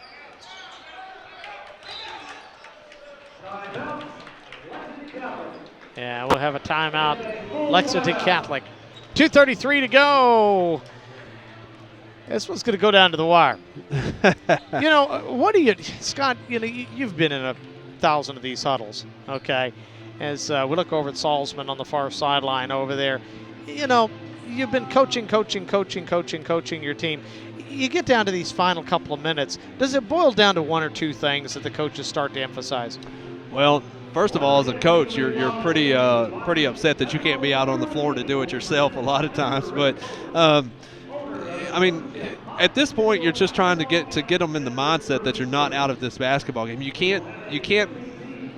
Yeah, we'll have a timeout. Lexington Catholic. 2:33 to go. This one's going to go down to the wire. What do you, Scott, you've been in 1,000 of these huddles, okay? As we look over at Salzman on the far sideline over there, you've been coaching your team. You get down to these final couple of minutes. Does it boil down to one or two things that the coaches start to emphasize? Well, first of all, as a coach, you're pretty upset that you can't be out on the floor to do it yourself a lot of times. But I mean, at this point, you're just trying to get them in the mindset that you're not out of this basketball game. You can't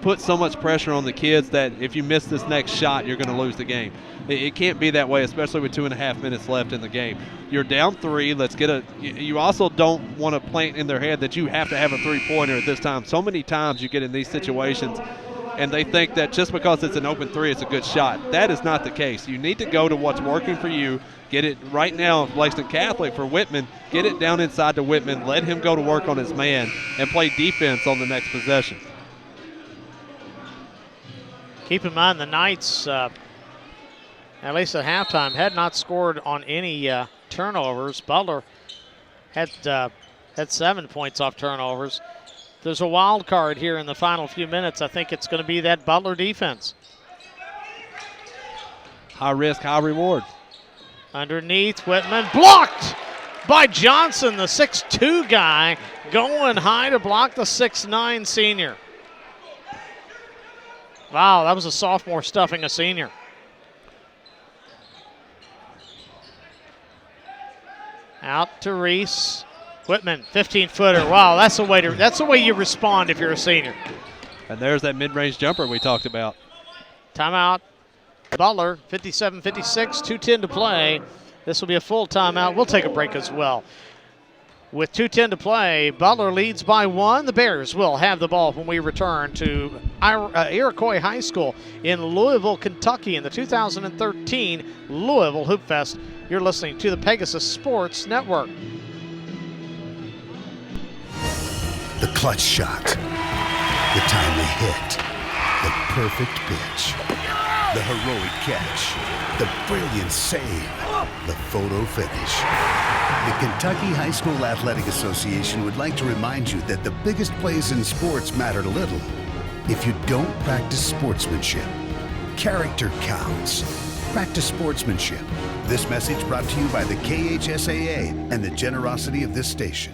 put so much pressure on the kids that if you miss this next shot, you're going to lose the game. It can't be that way, especially with 2.5 minutes left in the game. You're down 3. Let's get a. You also don't want to plant in their head that you have to have a three-pointer at this time. So many times you get in these situations, and they think that just because it's an open 3, it's a good shot. That is not the case. You need to go to what's working for you. Get it right now, Lexington Catholic for Whitman. Get it down inside to Whitman. Let him go to work on his man and play defense on the next possession. Keep in mind the Knights, at least at halftime, had not scored on any turnovers. Butler had 7 points off turnovers. There's a wild card here in the final few minutes. I think it's going to be that Butler defense. High risk, high reward. Underneath, Whitman blocked by Johnson, the 6'2 guy, going high to block the 6'9 senior. Wow, that was a sophomore stuffing a senior. Out to Reese. Whitman, 15-footer. Wow, that's the way you respond if you're a senior. And there's that mid-range jumper we talked about. Timeout. Butler, 57-56, 2:10 to play. This will be a full timeout. We'll take a break as well. With 2:10 to play, Butler leads by 1. The Bears will have the ball when we return to Iroquois High School in Louisville, Kentucky in the 2013 Louisville Hoopfest. You're listening to the Pegasus Sports Network. The clutch shot, the timely hit, the perfect pitch, the heroic catch, the brilliant save, the photo finish. The Kentucky High School Athletic Association would like to remind you that the biggest plays in sports matter little if you don't practice sportsmanship. Character counts. Practice sportsmanship. This message brought to you by the KHSAA and the generosity of this station.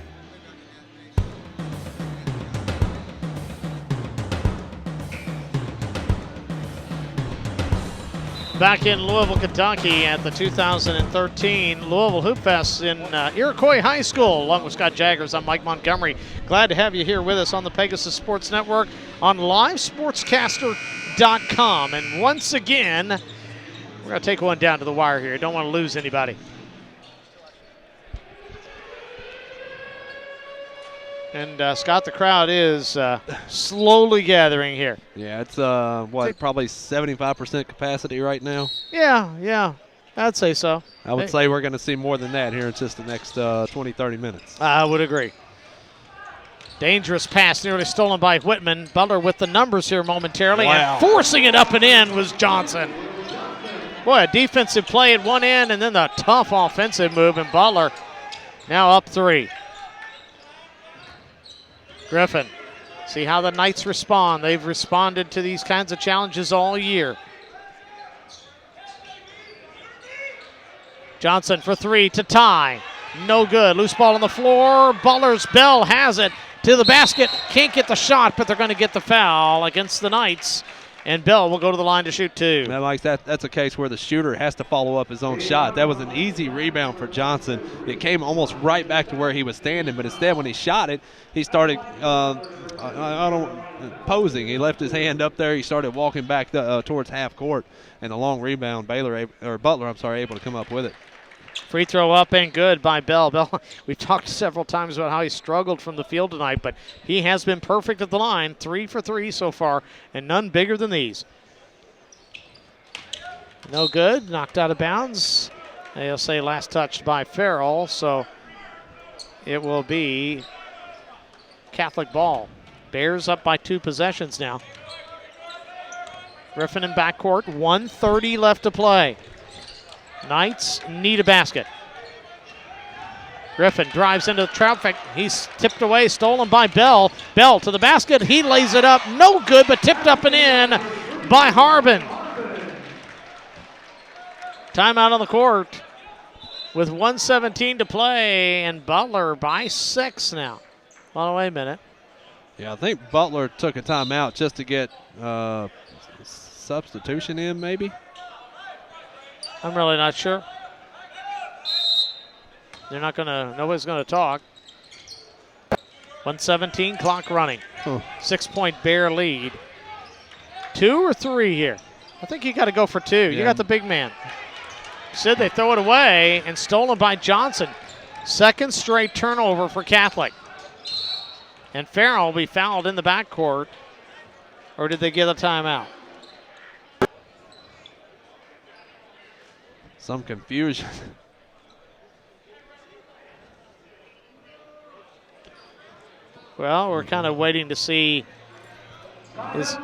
Back in Louisville, Kentucky at the 2013 Louisville Hoopfest in Iroquois High School. Along with Scott Jaggers, I'm Mike Montgomery. Glad to have you here with us on the Pegasus Sports Network on livesportscaster.com. And once again, we're going to take one down to the wire here. Don't want to lose anybody. And Scott, the crowd is slowly gathering here. Yeah, it's probably 75% capacity right now. Yeah, I'd say so. I would say we're going to see more than that here in just the next 20, 30 minutes. I would agree. Dangerous pass nearly stolen by Whitman. Butler with the numbers here momentarily. Wow. And forcing it up and in was Johnson. Boy, a defensive play at one end and then the tough offensive move, and Butler now up 3. Griffin, see how the Knights respond. They've responded to these kinds of challenges all year. Johnson for 3 to tie. No good. Loose ball on the floor. Butler's Bell has it to the basket. Can't get the shot, but they're going to get the foul against the Knights. And Bell will go to the line to shoot 2. Now, Mike, that's a case where the shooter has to follow up his own shot. That was an easy rebound for Johnson. It came almost right back to where he was standing, but instead when he shot it, he started posing. He left his hand up there. He started walking back towards half court, and the long rebound, Butler able to come up with it. Free throw up and good by Bell. Bell, we've talked several times about how he struggled from the field tonight, but he has been perfect at the line. 3 for 3 so far, and none bigger than these. No good. Knocked out of bounds. They'll say last touched by Farrell, so it will be Catholic ball. Bears up by 2 possessions now. Griffin in backcourt. 1:30 left to play. Knights need a basket. Griffin drives into the traffic. He's tipped away, stolen by Bell. Bell to the basket. He lays it up. No good, but tipped up and in by Harbin. Timeout on the court. with 1:17 to play, and Butler by 6 now. Hold on, wait a minute. Yeah, I think Butler took a timeout just to get substitution in, maybe. I'm really not sure. They're not gonna. Nobody's gonna talk. 1:17, clock running. 6-point Bear lead. 2 or 3 here? I think you got to go for 2. Yeah. You got the big man. Said they throw it away and stolen by Johnson. Second straight turnover for Catholic. And Farrell will be fouled in the backcourt. Or did they get a timeout? Some confusion. Well, we're kind of waiting to see. It is a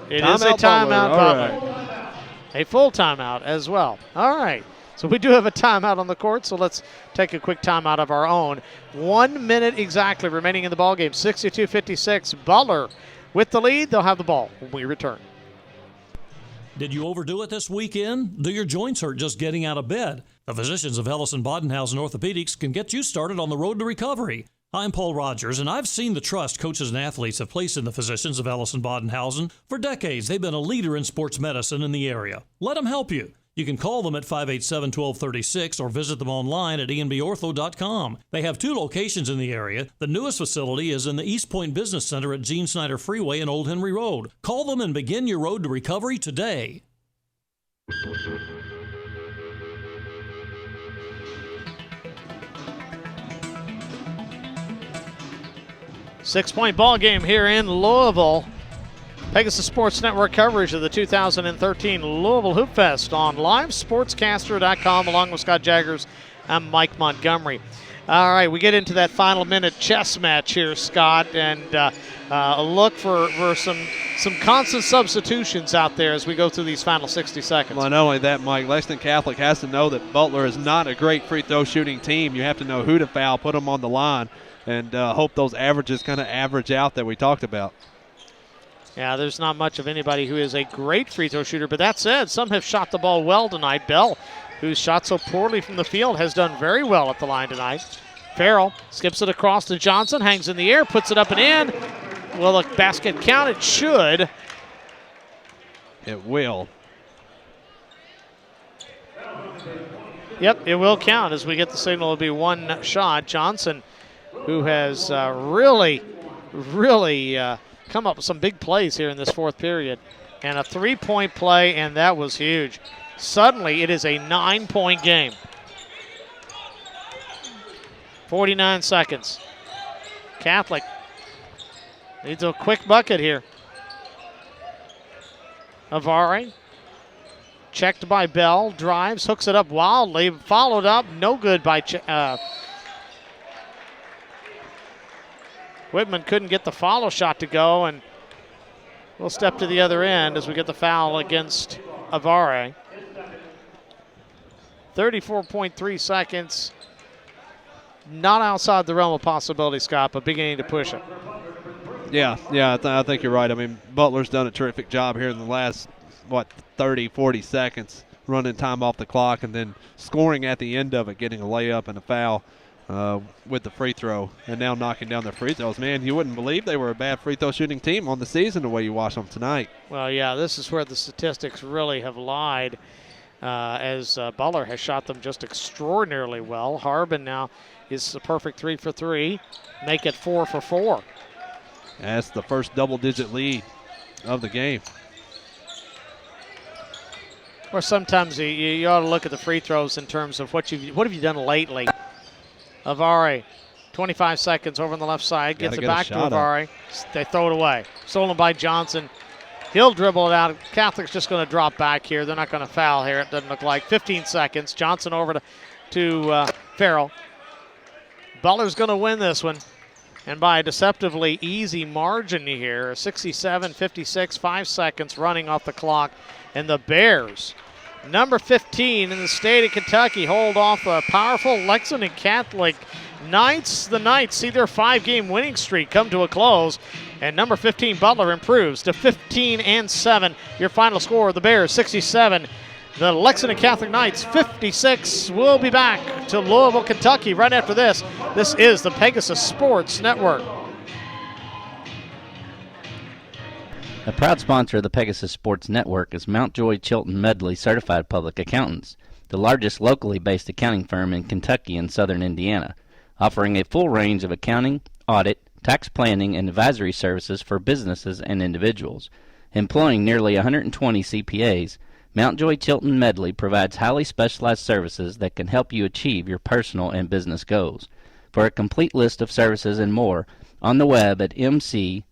Timeout, timeout, Butler. Butler. A full timeout as well. All right. So we do have a timeout on the court, so let's take a quick timeout of our own. 1 minute exactly remaining in the ballgame. 62-56. Butler with the lead. They'll have the ball when we return. Did you overdo it this weekend? Do your joints hurt just getting out of bed? The physicians of Ellison Bodenhausen Orthopedics can get you started on the road to recovery. I'm Paul Rogers, and I've seen the trust coaches and athletes have placed in the physicians of Ellison Bodenhausen. For decades, they've been a leader in sports medicine in the area. Let them help you. You can call them at 587-1236 or visit them online at enbortho.com. They have 2 locations in the area. The newest facility is in the East Point Business Center at Gene Snyder Freeway and Old Henry Road. Call them and begin your road to recovery today. Six-point ball game here in Louisville. Pegasus Sports Network coverage of the 2013 Louisville Hoopfest on livesportscaster.com along with Scott Jaggers and Mike Montgomery. All right, we get into that final minute chess match here, Scott, and a look for some constant substitutions out there as we go through these final 60 seconds. Well, not only that, Mike, Lexington Catholic has to know that Butler is not a great free throw shooting team. You have to know who to foul, put them on the line, and hope those averages kind of average out that we talked about. Yeah, there's not much of anybody who is a great free throw shooter, but that said, some have shot the ball well tonight. Bell, who's shot so poorly from the field, has done very well at the line tonight. Farrell skips it across to Johnson, hangs in the air, puts it up and in. Will the basket count? It should. It will. Yep, it will count as we get the signal. It'll be one shot. Johnson, who has really come up with some big plays here in this fourth period. And a three-point play, and that was huge. Suddenly, it is a 9-point game. 49 seconds. Catholic needs a quick bucket here. Avare, checked by Bell, drives, hooks it up wildly, followed up, no good by Whitman. Couldn't get the follow shot to go, and we'll step to the other end as we get the foul against Avare. 34.3 seconds. Not outside the realm of possibility, Scott, but beginning to push it. Yeah, I think you're right. I mean, Butler's done a terrific job here in the last, 30, 40 seconds, running time off the clock and then scoring at the end of it, getting a layup and a foul with the free throw, and now knocking down their free throws. Man, you wouldn't believe they were a bad free throw shooting team on the season the way you watch them tonight. Well, yeah, this is where the statistics really have lied, as Butler has shot them just extraordinarily well. Harbin now is a perfect 3 for 3, make it 4 for 4. That's the first double-digit lead of the game. Or sometimes you ought to look at the free throws in terms of what have you done lately. Avare, 25 seconds over on the left side, gets it back to Avare. They throw it away. Stolen by Johnson. He'll dribble it out. Catholic's just going to drop back here. They're not going to foul here, it doesn't look like. 15 seconds. Johnson over to Farrell. Butler's going to win this one, and by a deceptively easy margin here, 67-56, 5 seconds running off the clock. And the Bears, number 15 in the state of Kentucky, hold off a powerful Lexington Catholic Knights. The Knights see their 5-game winning streak come to a close, and number 15 Butler improves to 15-7. Your final score, the Bears 67, the Lexington Catholic Knights 56. We'll be back to Louisville, Kentucky right after this. This is the Pegasus Sports Network. A proud sponsor of the Pegasus Sports Network is Mountjoy Chilton Medley Certified Public Accountants, the largest locally based accounting firm in Kentucky and southern Indiana, offering a full range of accounting, audit, tax planning, and advisory services for businesses and individuals. Employing nearly 120 CPAs, Mountjoy Chilton Medley provides highly specialized services that can help you achieve your personal and business goals. For a complete list of services and more, on the web at mcpa.com.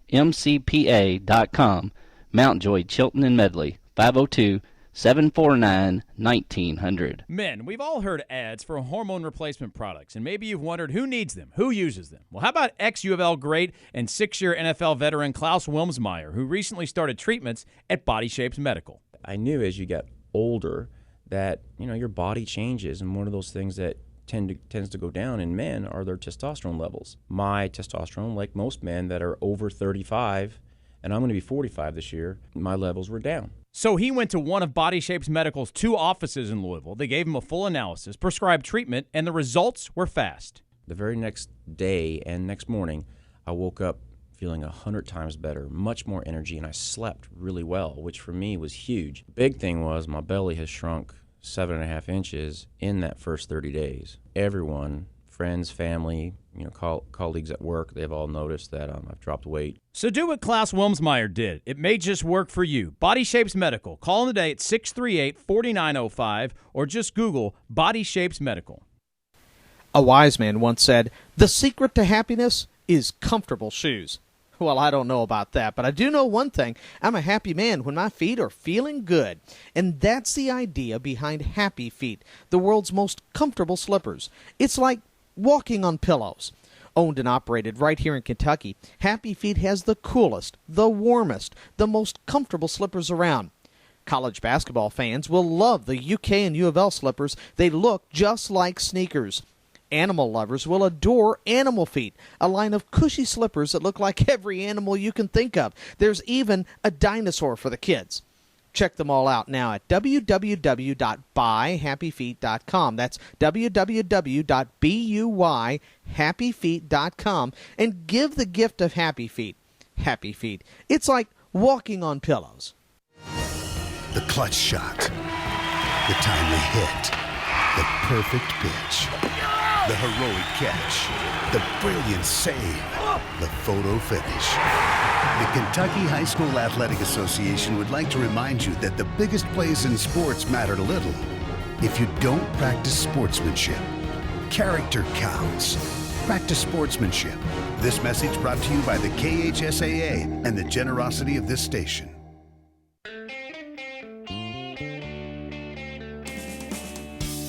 Mountjoy Chilton and Medley, 502-749-1900. Men, we've all heard ads for hormone replacement products, and maybe you've wondered who needs them, who uses them. Well, how about ex-U of L great and 6-year NFL veteran Klaus Wilmsmeyer, who recently started treatments at Body Shapes Medical? I knew as you get older that, your body changes, and one of those things that tends to go down in men are their testosterone levels. My testosterone, like most men that are over 35, and I'm going to be 45 this year, my levels were down. So he went to one of Body Shapes Medical's 2 offices in Louisville. They gave him a full analysis, prescribed treatment, and the results were fast. The very next day and next morning, I woke up feeling 100 times better, much more energy, and I slept really well, which for me was huge. The big thing was my belly has shrunk 7.5 inches in that first 30 days. Everyone, friends, family, colleagues at work, they've all noticed that I've dropped weight. So do what Klaus Wilmsmeyer did. It may just work for you. Body Shapes Medical. Call them today at 638-4905 or just Google Body Shapes Medical. A wise man once said, "The secret to happiness is comfortable shoes." Well, I don't know about that, but I do know one thing. I'm a happy man when my feet are feeling good. And that's the idea behind Happy Feet, the world's most comfortable slippers. It's like walking on pillows. Owned and operated right here in Kentucky, Happy Feet has the coolest, the warmest, the most comfortable slippers around. College basketball fans will love the UK and U of L slippers. They look just like sneakers. Animal lovers will adore Animal Feet, a line of cushy slippers that look like every animal you can think of. There's even a dinosaur for the kids. Check them all out now at www.buyhappyfeet.com. That's www.buyhappyfeet.com, and give the gift of Happy Feet. Happy Feet. It's like walking on pillows. The clutch shot. The timely hit. The perfect pitch. The heroic catch. The brilliant save. The photo finish. The Kentucky High School Athletic Association would like to remind you that the biggest plays in sports matter little if you don't practice sportsmanship. Character counts. Practice sportsmanship. This message brought to you by the KHSAA and the generosity of this station.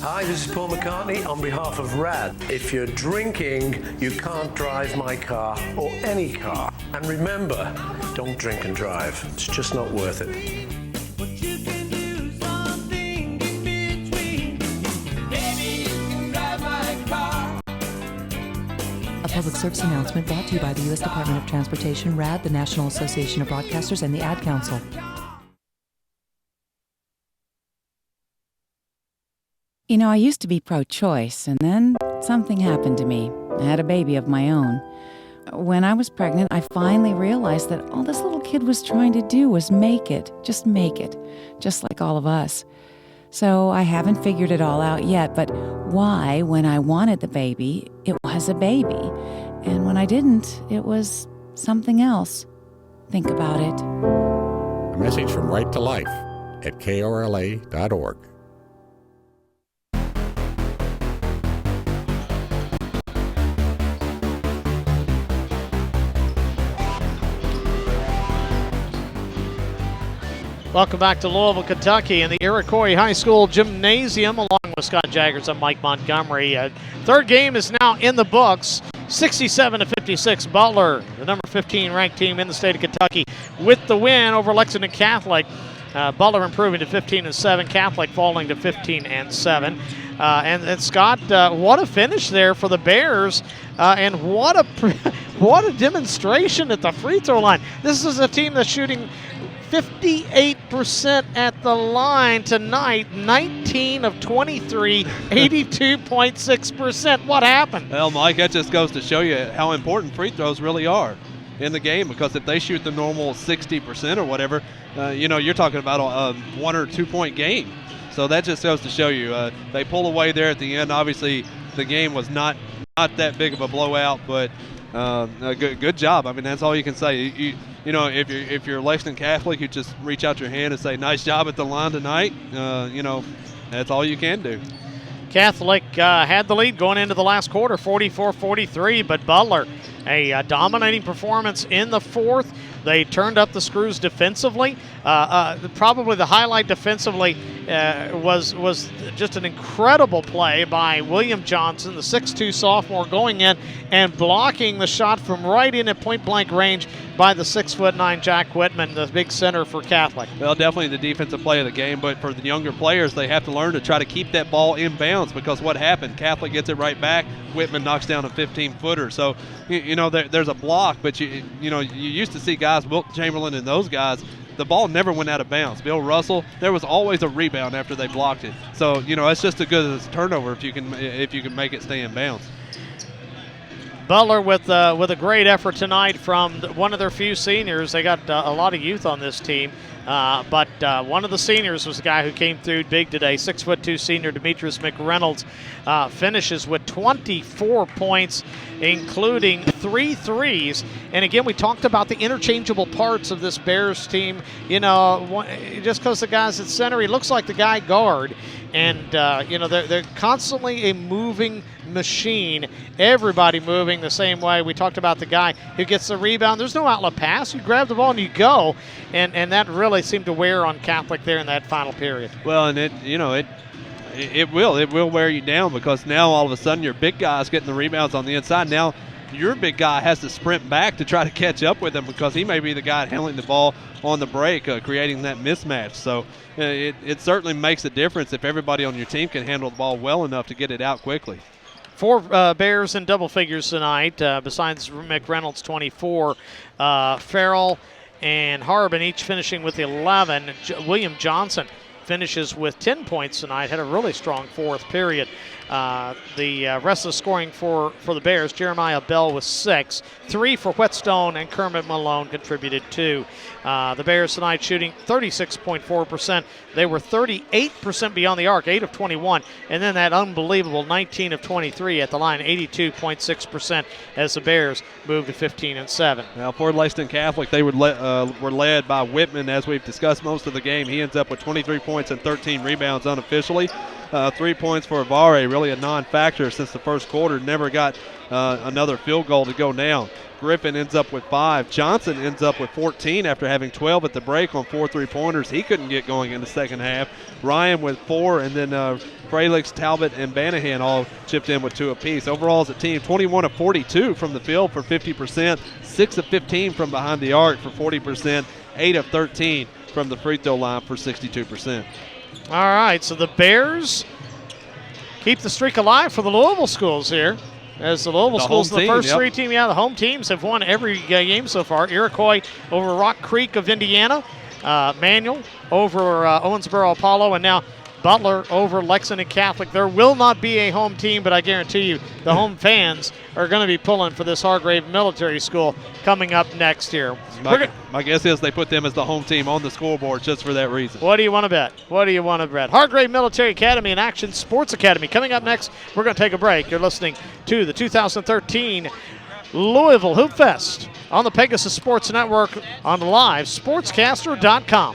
Hi, this is Paul McCartney on behalf of RAD. If you're drinking, you can't drive my car or any car. And remember, don't drink and drive. It's just not worth it. A public service announcement brought to you by the U.S. Department of Transportation, RAD, the National Association of Broadcasters, and the Ad Council. I used to be pro-choice, and then something happened to me. I had a baby of my own. When I was pregnant, I finally realized that all this little kid was trying to do was make it, just like all of us. So I haven't figured it all out yet, but why, when I wanted the baby, it was a baby, and when I didn't, it was something else? Think about it. A message from Right to Life at KRLA.org. Welcome back to Louisville, Kentucky, in the Iroquois High School Gymnasium, along with Scott Jaggers. I'm Mike Montgomery. Third game is now in the books. 67-56, Butler, the number 15 ranked team in the state of Kentucky, with the win over Lexington Catholic. Butler improving to 15-7, Catholic falling to 15-7. And Scott, what a finish there for the Bears, and what a demonstration at the free throw line. This is a team that's shooting 58% at the line tonight, 19 of 23, 82.6%. What happened? Well, Mike, that just goes to show you how important free throws really are in the game, because if they shoot the normal 60% or whatever, you're talking about a 1 or 2 point game. So that just goes to show you they pull away there at the end. Obviously, the game was not that big of a blowout, but a good job. I mean, that's all you can say. If you're Lexington Catholic, you just reach out your hand and say, nice job at the line tonight. That's all you can do. Catholic had the lead going into the last quarter, 44-43, but Butler, a dominating performance in the fourth. They turned up the screws defensively. Probably the highlight defensively was just an incredible play by William Johnson, the 6'2 sophomore, going in and blocking the shot from right in at point-blank range by the 6'9" Jack Whitman, the big center for Catholic. Well, definitely the defensive play of the game, but for the younger players, they have to learn to try to keep that ball in bounds, because what happened, Catholic gets it right back, Whitman knocks down a 15-footer. So, there's a block, but you used to see guys, Wilt Chamberlain and those guys, the ball never went out of bounds. Bill Russell, there was always a rebound after they blocked it. So, it's just as good as a turnover if you can make it stay in bounds. Butler with a great effort tonight from one of their few seniors. They got a lot of youth on this team, but one of the seniors was the guy who came through big today. 6'2" senior Demetrius McReynolds finishes with 24 points, including 3 threes. And again, we talked about the interchangeable parts of this Bears team. Just because the guy's at center, he looks like the guy guard. And, they're constantly a moving machine, everybody moving the same way. We talked about the guy who gets the rebound. There's no outlet pass. You grab the ball and you go. And that really seemed to wear on Catholic there in that final period. Well, and it will wear you down, because now all of a sudden your big guy's getting the rebounds on the inside. Now your big guy has to sprint back to try to catch up with him, because he may be the guy handling the ball on the break, creating that mismatch. So it certainly makes a difference if everybody on your team can handle the ball well enough to get it out quickly. 4 Bears in double figures tonight, besides McReynolds 24. Farrell and Harbin each finishing with 11. William Johnson finishes with 10 points tonight, had a really strong fourth period. The rest of the scoring for the Bears, Jeremiah Bell with 6. 3 for Whetstone, and Kermit Malone contributed 2. The Bears tonight shooting 36.4%. They were 38% beyond the arc, 8 of 21. And then that unbelievable 19 of 23 at the line, 82.6%, as the Bears moved to 15-7. Now, for Lexington Catholic, they were led by Whitman, as we've discussed most of the game. He ends up with 23 points and 13 rebounds unofficially. 3 points for Avare, really a non-factor since the first quarter. Never got another field goal to go down. Griffin ends up with 5. Johnson ends up with 14 after having 12 at the break on 4 3-pointers. He couldn't get going in the second half. Ryan with 4, and then Fralix, Talbot, and Banahan all chipped in with 2 apiece. Overall, as a team, 21 of 42 from the field for 50%, 6 of 15 from behind the arc for 40%, 8 of 13 from the free throw line for 62%. All right, so the Bears keep the streak alive for the Louisville schools here. As the Louisville schools, the first 3 teams, the home teams have won every game so far. Iroquois over Rock Creek of Indiana, Manual over Owensboro Apollo, and now Butler over Lexington Catholic. There will not be a home team, but I guarantee you the home fans are going to be pulling for this Hargrave Military School coming up next year. My guess is they put them as the home team on the scoreboard just for that reason. What do you want to bet? Hargrave Military Academy and Action Sports Academy. Coming up next, we're going to take a break. You're listening to the 2013 Louisville Hoopfest on the Pegasus Sports Network on livesportscaster.com.